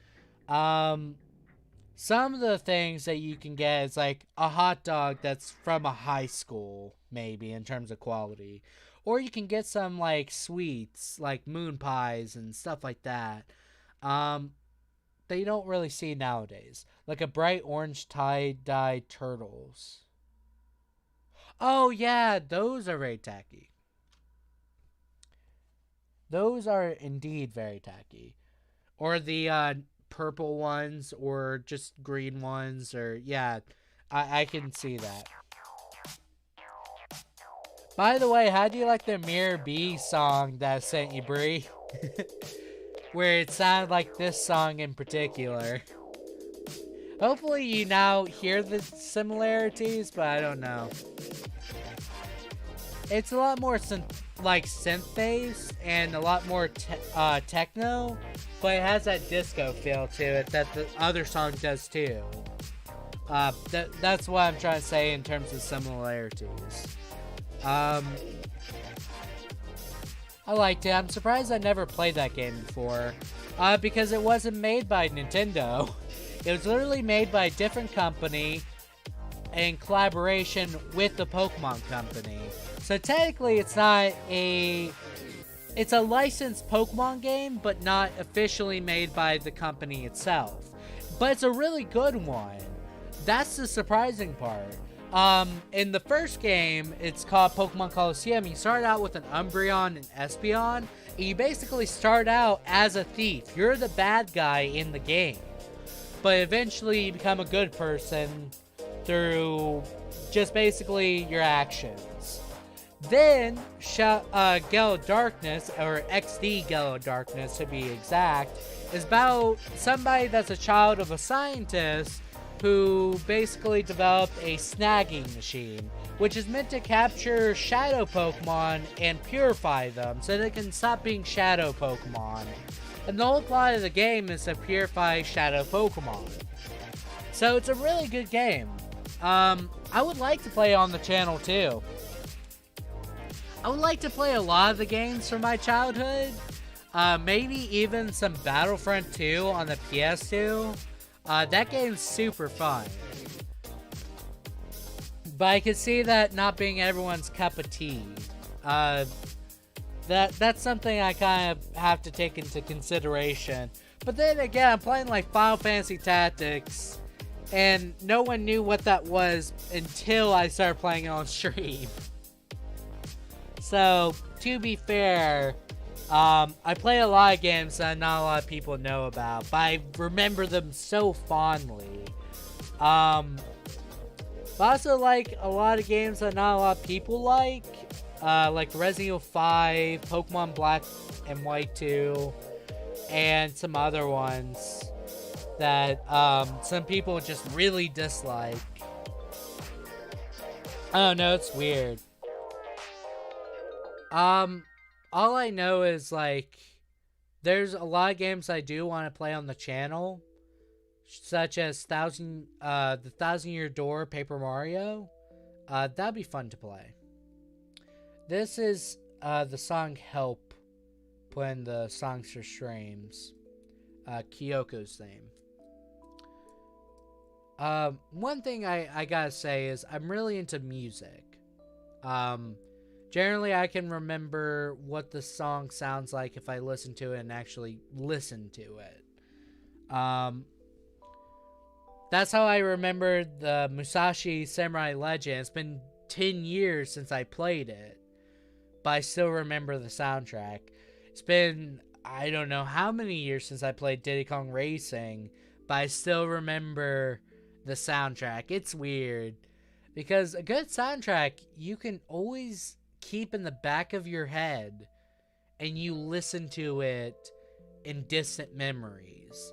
Some of the things that you can get is like a hot dog that's from a high school, maybe, in terms of quality. Or you can get some, like, sweets, like moon pies and stuff like that. That you don't really see nowadays. Like a bright orange tie-dye turtles. Oh, yeah, those are very tacky. Those are indeed very tacky. Or the purple ones, or just green ones, or, yeah, I can see that. By the way, how do you like the Mirror B song that I sent you, Bree? Where it sounded like this song in particular. Hopefully you now hear the similarities, but I don't know. It's a lot more synth-based and a lot more techno, but it has that disco feel to it that the other song does too. That's what I'm trying to say in terms of similarities. I liked it. I'm surprised I never played that game before. Because it wasn't made by Nintendo. It was literally made by a different company in collaboration with the Pokemon company. So technically it's not it's a licensed Pokemon game, but not officially made by the company itself. But it's a really good one. That's the surprising part. In the first game, it's called Pokemon Colosseum. You start out with an Umbreon and Espeon, and you basically start out as a thief. You're the bad guy in the game. But eventually you become a good person through just basically your actions. Then, Gale of Darkness, or XD Gale of Darkness to be exact, is about somebody that's a child of a scientist who basically developed a snagging machine, which is meant to capture shadow Pokemon and purify them so they can stop being shadow Pokemon. And the whole plot of the game is to purify shadow Pokemon. So it's a really good game. I would like to play on the channel too. I would like to play a lot of the games from my childhood. Maybe even some Battlefront 2 on the PS2. That game's super fun. But I could see that not being everyone's cup of tea. That's something I kind of have to take into consideration. But then again, I'm playing like Final Fantasy Tactics, and no one knew what that was until I started playing it on stream. So, to be fair, I play a lot of games that not a lot of people know about, but I remember them so fondly. But I also like a lot of games that not a lot of people like Resident Evil 5, Pokemon Black and White 2. and some other ones that some people just really dislike. I don't know, it's weird. All I know is, like, there's a lot of games I do want to play on the channel, such as the Thousand Year Door Paper Mario. That'd be fun to play. This is the song Help, playing the songs for streams. Kyoko's theme. One thing I gotta say is I'm really into music. Generally, I can remember what the song sounds like if I listen to it and actually listen to it. That's how I remember the Musashi Samurai Legend. It's been 10 years since I played it, but I still remember the soundtrack. It's been, I don't know how many years since I played Diddy Kong Racing, but I still remember the soundtrack. It's weird, because a good soundtrack you can always keep in the back of your head, and you listen to it in distant memories.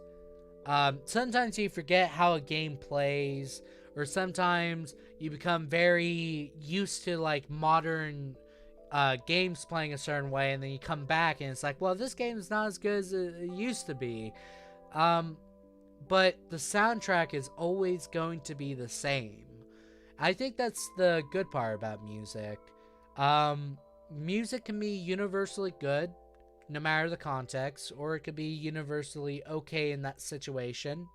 Sometimes you forget how a game plays, or sometimes you become very used to, like, modern games playing a certain way, and then you come back and it's like, well, this game is not as good as it used to be. But the soundtrack is always going to be the same. I think that's the good part about music. Music can be universally good, no matter the context, or it could be universally okay in that situation.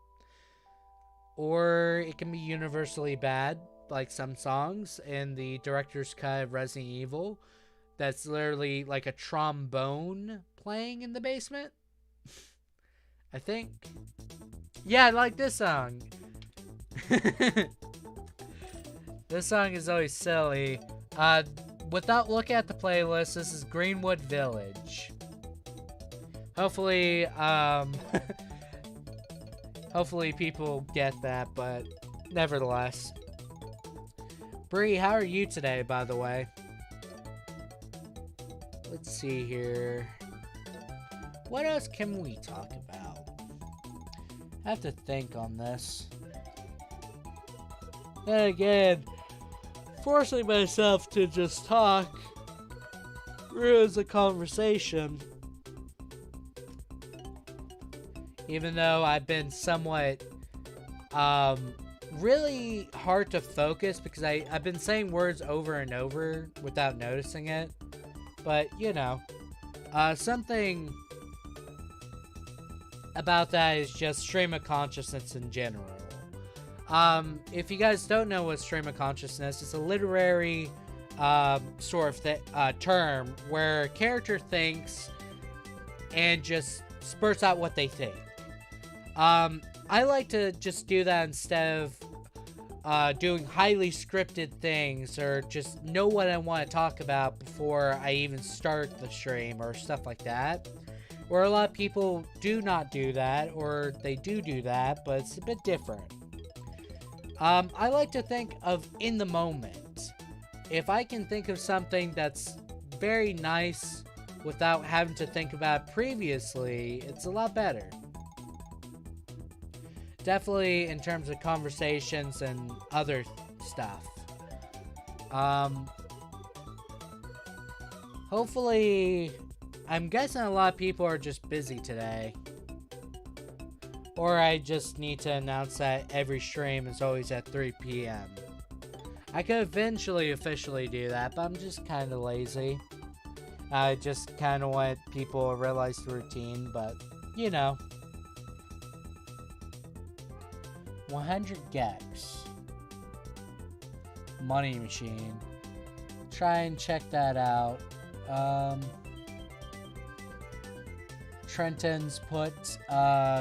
Or it can be universally bad, like some songs in the director's cut of Resident Evil. That's literally like a trombone playing in the basement. I think. Yeah, I like this song. This song is always silly. Without looking at the playlist, this is Greenwood Village. Hopefully, hopefully people get that, but nevertheless. Bree, how are you today, by the way? Let's see here. What else can we talk about? I have to think on this. Then again, forcing myself to just talk ruins the conversation. Even though I've been somewhat really hard to focus because I've been saying words over and over without noticing it. But, you know, something about that is just stream of consciousness in general. If you guys don't know what stream of consciousness, it's a literary sort of term where a character thinks and just spurts out what they think. I like to just do that instead of doing highly scripted things or just know what I want to talk about before I even start the stream or stuff like that. Where a lot of people do not do that, or they do that, but it's a bit different. I like to think of in the moment. If I can think of something that's very nice without having to think about it previously, it's a lot better. Definitely in terms of conversations and other stuff. Hopefully, I'm guessing a lot of people are just busy today. Or I just need to announce that every stream is always at 3 p.m. I could eventually officially do that, but I'm just kind of lazy. I just kind of want people to realize the routine, but, you know. 100 gex. Money Machine. Try and check that out. Trenton's put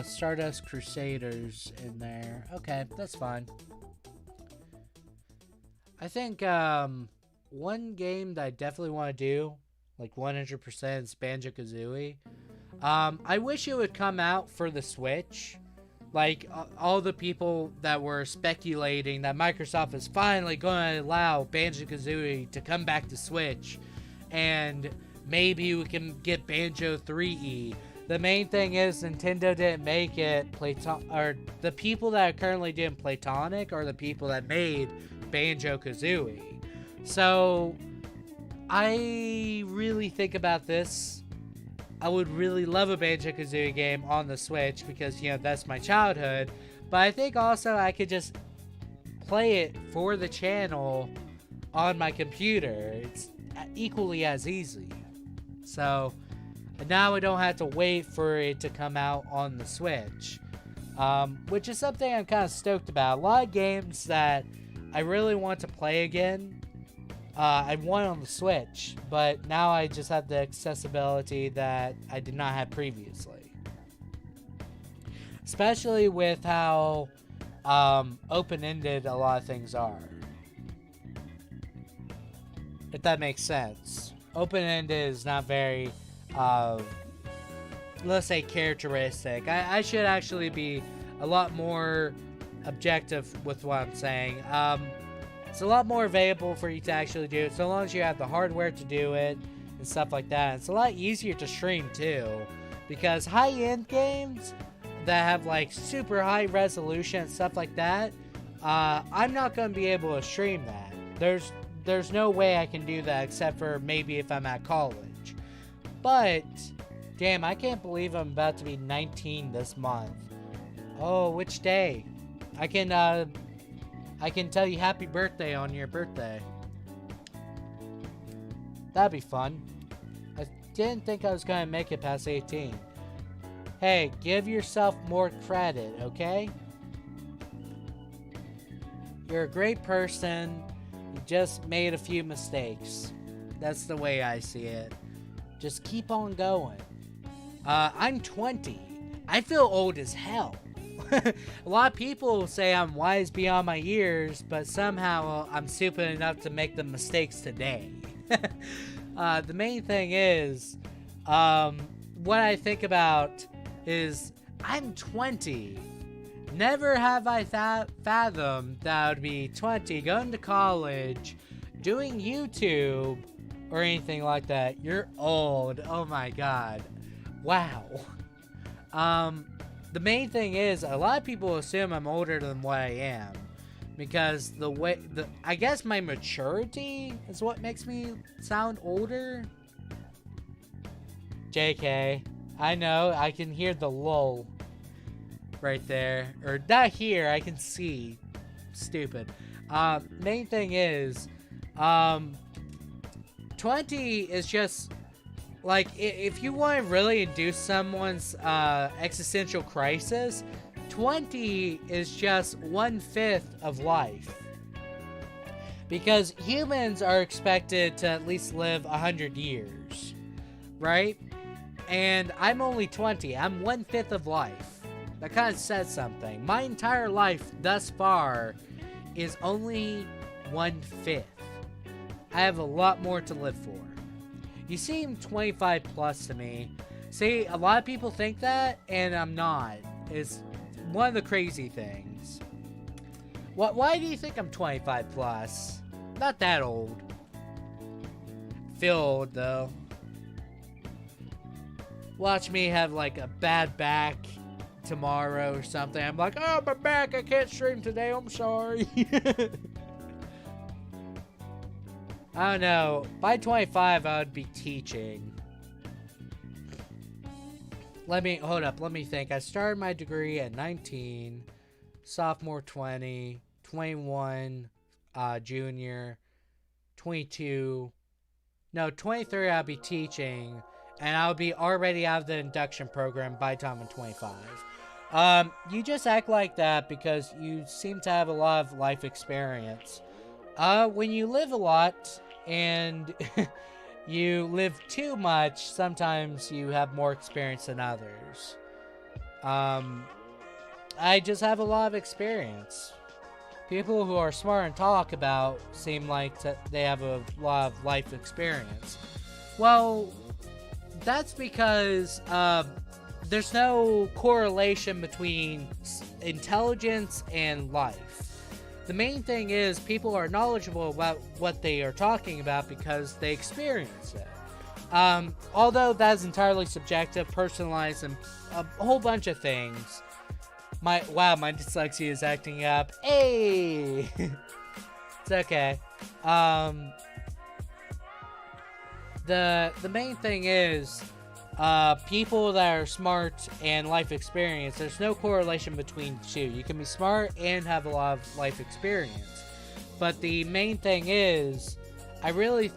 Stardust Crusaders in there. Okay, that's fine. I think one game that I definitely want to do, like 100%, is Banjo-Kazooie. I wish it would come out for the Switch. Like, all the people that were speculating that Microsoft is finally going to allow Banjo-Kazooie to come back to Switch. And maybe we can get Banjo 3E. The main thing is Nintendo didn't make it or the people that are currently doing Playtonic are the people that made Banjo-Kazooie. So I really think about this. I would really love a Banjo-Kazooie game on the Switch because, you know, that's my childhood. But I think also I could just play it for the channel on my computer. It's equally as easy. So now I don't have to wait for it to come out on the Switch, which is something I'm kind of stoked about. A lot of games that I really want to play again, I want on the Switch, but now I just have the accessibility that I did not have previously. Especially with how open-ended a lot of things are. If that makes sense. Open-ended is not very, let's say, characteristic. I should actually be a lot more objective with what I'm saying. It's a lot more available for you to actually do it, so long as you have the hardware to do it and stuff like that. It's a lot easier to stream too, because high-end games that have like super high resolution and stuff like that, I'm not going to be able to stream that. There's no way I can do that except for maybe if I'm at college. But damn, I can't believe I'm about to be 19 this month. Oh, which day? I can tell you happy birthday on your birthday. That'd be fun. I didn't think I was going to make it past 18. Hey, give yourself more credit, okay? You're a great person. You just made a few mistakes. That's the way I see it. Just keep on going. I'm 20. I feel old as hell. A lot of people say I'm wise beyond my years, but somehow I'm stupid enough to make the mistakes today. The main thing is, what I think about is I'm 20. Never have I fathomed that I would be 20, going to college, doing YouTube, or anything like that. You're old. Oh my god. Wow. The main thing is, a lot of people assume I'm older than what I am. Because I guess my maturity is what makes me sound older. JK. I know, I can hear the lull right there. Or not here, I can see. Stupid. Main thing is, 20 is just, like, if you want to really induce someone's existential crisis, 20 is just 1/5 of life. Because humans are expected to at least live 100 years, right? And I'm only 20. I'm 1/5 of life. That kind of says something. My entire life thus far is only 1/5. I have a lot more to live for. You seem 25 plus to me. See, a lot of people think that, and I'm not. It's one of the crazy things. Why do you think I'm 25 plus? Not that old. Feel old, though. Watch me have, like, a bad back tomorrow or something. I'm like, oh, my back, I can't stream today, I'm sorry. I don't know. By 25, I would be teaching. Hold up, let me think. I started my degree at 19, sophomore 20, 21, junior, 22. No, 23 I'll be teaching, and I'll be already out of the induction program by the time I'm 25. You just act like that because you seem to have a lot of life experience. When you live a lot, and you live too much, sometimes you have more experience than others. I just have a lot of experience. People who are smart and talk about seem like they have a lot of life experience. Well, that's because there's no correlation between intelligence and life. The main thing is people are knowledgeable about what they are talking about because they experience it. Although that's entirely subjective, personalized, and a whole bunch of things. My dyslexia is acting up. Hey, it's okay. The main thing is, people that are smart and life experience. There's no correlation between the two. You can be smart and have a lot of life experience, but the main thing is, I really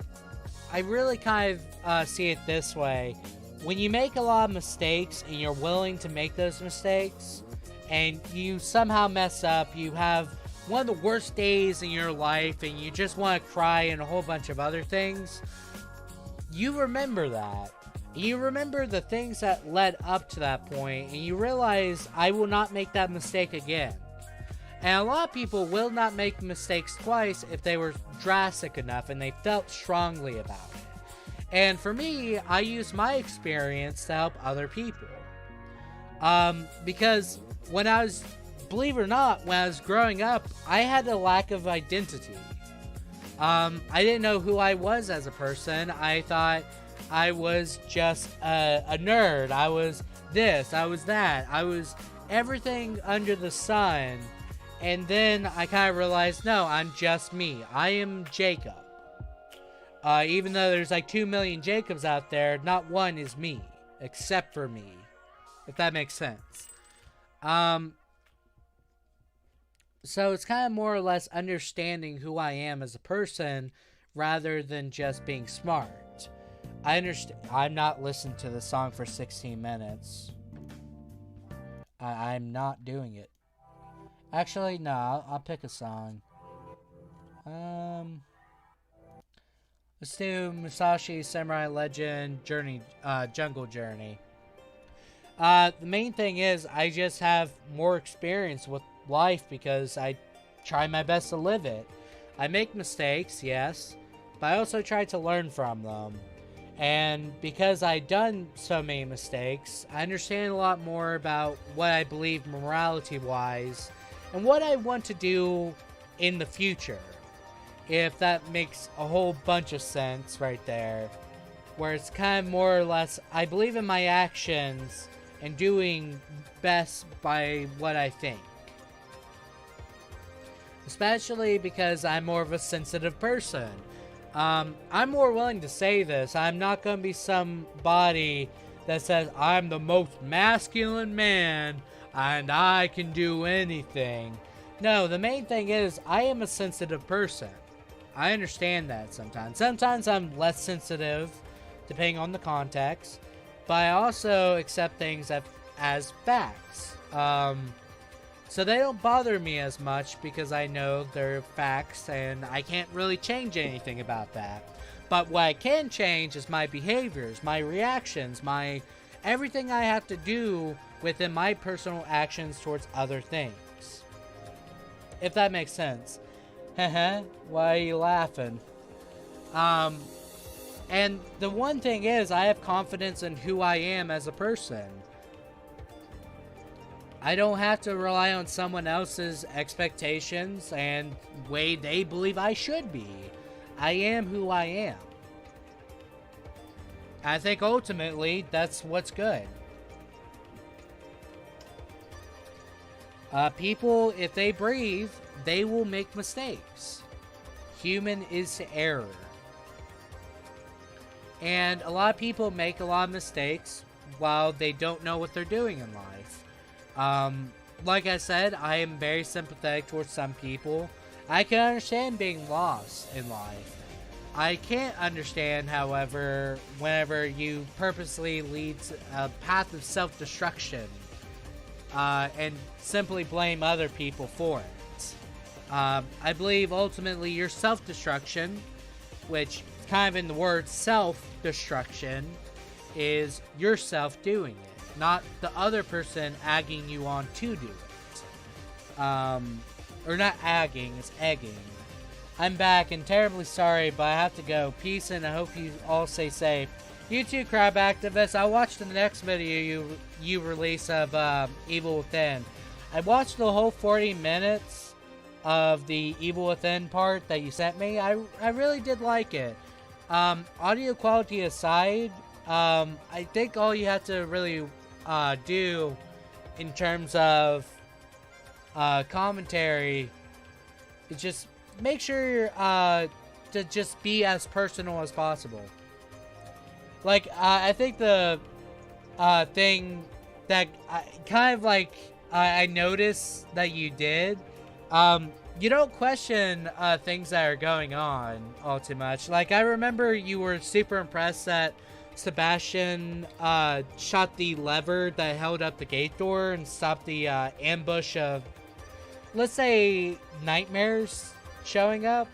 kind of see it this way. When you make a lot of mistakes and you're willing to make those mistakes, and you somehow mess up, you have one of the worst days in your life, and you just want to cry and a whole bunch of other things, you remember that. You remember the things that led up to that point, and you realize, I will not make that mistake again. And a lot of people will not make mistakes twice if they were drastic enough and they felt strongly about it. And for me, I use my experience to help other people. Because when I was, believe it or not, when I was growing up, I had a lack of identity. I didn't know who I was as a person. I thought I was just a nerd. I was this, I was that. I was everything under the sun. And then I kind of realized, no, I'm just me. I am Jacob. Even though there's like 2 million Jacobs out there, not one is me. Except for me. If that makes sense. So it's kind of more or less understanding who I am as a person rather than just being smart. I understand. I'm not listening to the song for 16 minutes. I'm not doing it. Actually, no, I'll pick a song. Let's do Musashi Samurai Legend Jungle Journey. The main thing is, I just have more experience with life because I try my best to live it. I make mistakes, yes, but I also try to learn from them. And because I've done so many mistakes, I understand a lot more about what I believe morality-wise and what I want to do in the future. If that makes a whole bunch of sense right there. Where it's kind of more or less, I believe in my actions and doing best by what I think. Especially because I'm more of a sensitive person. I'm more willing to say this. I'm not going to be somebody that says, I'm the most masculine man and I can do anything. No, the main thing is, I am a sensitive person. I understand that sometimes. Sometimes I'm less sensitive, depending on the context. But I also accept things as facts. So they don't bother me as much because I know they're facts and I can't really change anything about that. But what I can change is my behaviors, my reactions, everything I have to do within my personal actions towards other things. If that makes sense. Haha, why are you laughing? And the one thing is, I have confidence in who I am as a person. I don't have to rely on someone else's expectations and way they believe I should be. I am who I am. I think ultimately, that's what's good. People, if they breathe, they will make mistakes. Human is error. And a lot of people make a lot of mistakes while they don't know what they're doing in life. Like I said, I am very sympathetic towards some people. I can understand being lost in life. I can't understand, however, whenever you purposely lead a path of self-destruction and simply blame other people for it. I believe ultimately your self-destruction, which kind of in the word self-destruction, is yourself doing it, not the other person egging you on to do it. Or not egging, it's egging. I'm back and terribly sorry, but I have to go. Peace, and I hope you all stay safe. You too, crab activists. I watched the next video you release of Evil Within. I watched the whole 40 minutes of the Evil Within part that you sent me. I really did like it. Audio quality aside, I think all you have to really do in terms of commentary is just make sure to just be as personal as possible. Like, I think the thing that kind of like I noticed that you did, you don't question things that are going on all too much. Like, I remember you were super impressed that Sebastian shot the lever that held up the gate door and stopped the ambush of, let's say, nightmares showing up.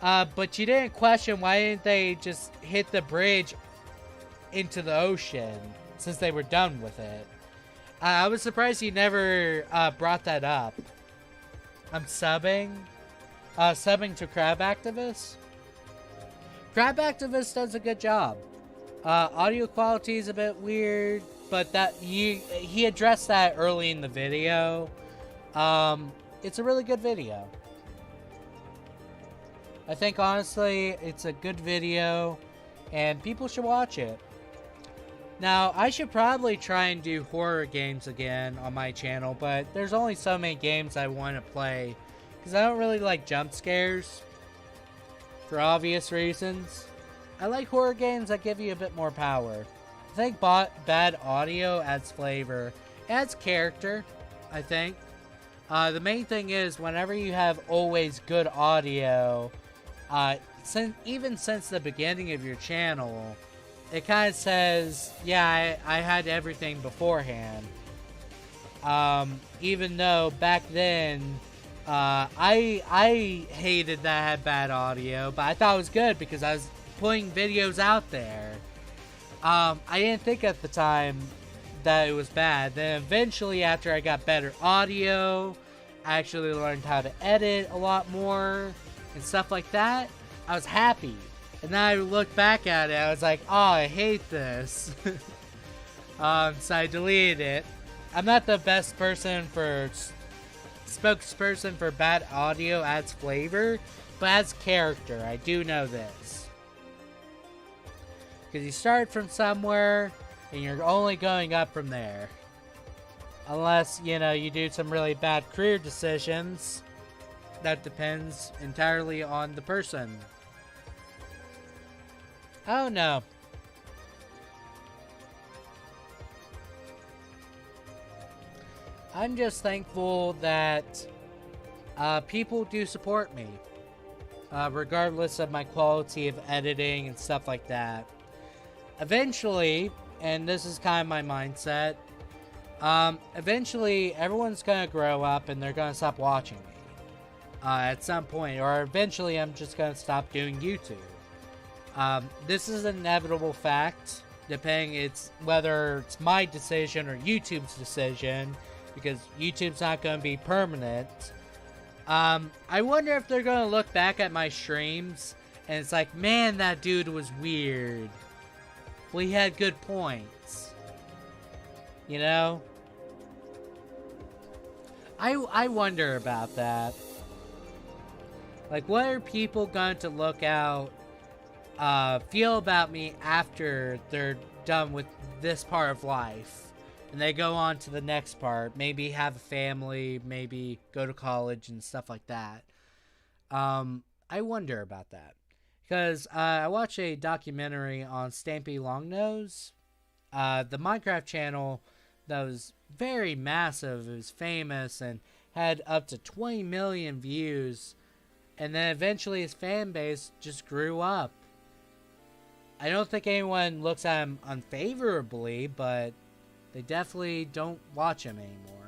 But you didn't question why didn't they just hit the bridge into the ocean since they were done with it. I was surprised you never brought that up. I'm subbing to Crab Activist. Crab Activist does a good job. Audio quality is a bit weird, but that he addressed that early in the video. It's a really good video. I think honestly, it's a good video, and people should watch it. Now, I should probably try and do horror games again on my channel, but there's only so many games I want to play, because I don't really like jump scares, for obvious reasons. I like horror games that give you a bit more power. I think bad audio adds flavor, adds character, I think. The main thing is, whenever you have always good audio, even since the beginning of your channel, it kind of says, yeah, I had everything beforehand. Even though back then, I hated that I had bad audio, but I thought it was good because I was putting videos out there. I didn't think at the time that it was bad. Then eventually, after I got better audio, I actually learned how to edit a lot more and stuff like that. I was happy. And then I looked back at it, I was like, oh, I hate this. So I deleted it. I'm not the best person for spokesperson for bad audio adds flavor, but adds character. I do know this. Because you start from somewhere, and you're only going up from there. Unless, you know, you do some really bad career decisions. That depends entirely on the person. I don't know. I'm just thankful that people do support me. Regardless of my quality of editing and stuff like that. Eventually, and this is kind of my mindset, eventually everyone's going to grow up and they're going to stop watching me. At some point. Or eventually I'm just going to stop doing YouTube. This is an inevitable fact, depending whether it's my decision or YouTube's decision, because YouTube's not going to be permanent. I wonder if they're going to look back at my streams, and it's like, man, that dude was weird. Well, he had good points. You know? I wonder about that. Like, what are people going to look out feel about me after they're done with this part of life and they go on to the next part, maybe have a family, maybe go to college and stuff like that. I wonder about that because I watched a documentary on Stampy Longnose, the Minecraft channel that was very massive. It was famous and had up to 20 million views, and then eventually his fan base just grew up. I don't think anyone looks at him unfavorably, but they definitely don't watch him anymore.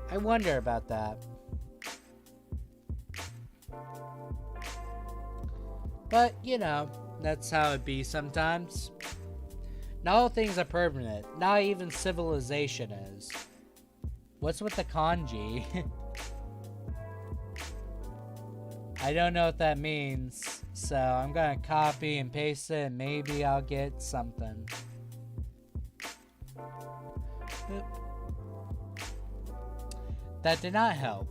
I wonder about that. But, you know, that's how it be sometimes. Not all things are permanent. Not even civilization is. What's with the kanji? I don't know what that means. So I'm gonna copy and paste it and maybe I'll get something. Boop. That did not help.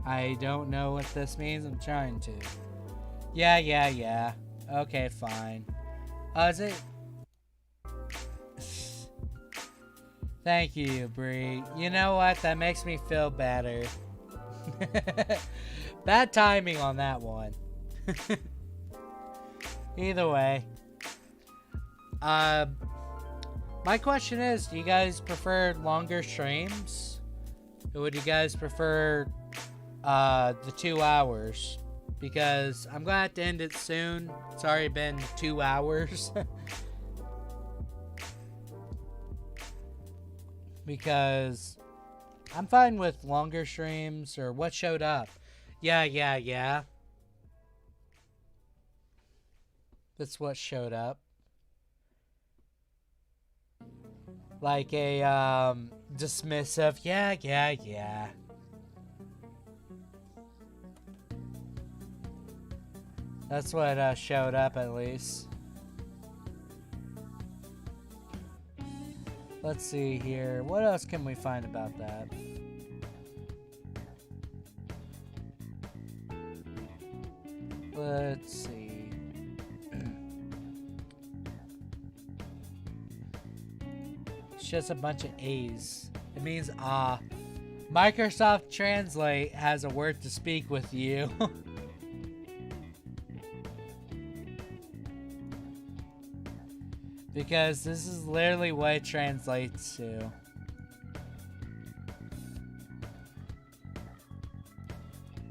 I don't know what this means. I'm trying to. Yeah. Okay, fine. Is it? Thank you, Bree. You know what? That makes me feel better. Bad timing on that one. Either way. My question is, do you guys prefer longer streams? Or would you guys prefer the 2 hours? Because I'm gonna have to end it soon. It's already been 2 hours. Because I'm fine with longer streams. Or what showed up? Yeah. That's what showed up. Like a dismissive yeah. That's what showed up, at least. Let's see here. What else can we find about that? Let's see. It's just a bunch of A's. It means ah. Microsoft Translate has a word to speak with you. Because this is literally what it translates to.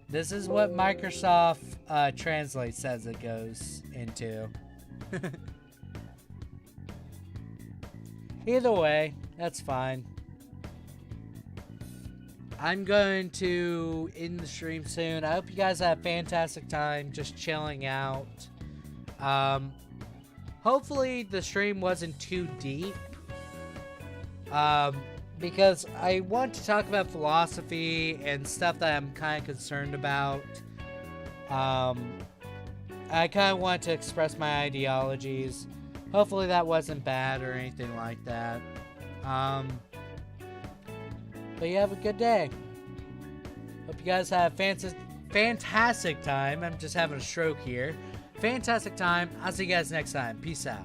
This is what Microsoft Translate says it goes into. Either way, that's fine. I'm going to end the stream soon. I hope you guys have a fantastic time just chilling out. Hopefully the stream wasn't too deep. Because I want to talk about philosophy and stuff that I'm kind of concerned about. I kind of want to express my ideologies. Hopefully that wasn't bad or anything like that. But you have a good day. Hope you guys have a fantastic time. I'm just having a stroke here. Fantastic time. I'll see you guys next time. Peace out.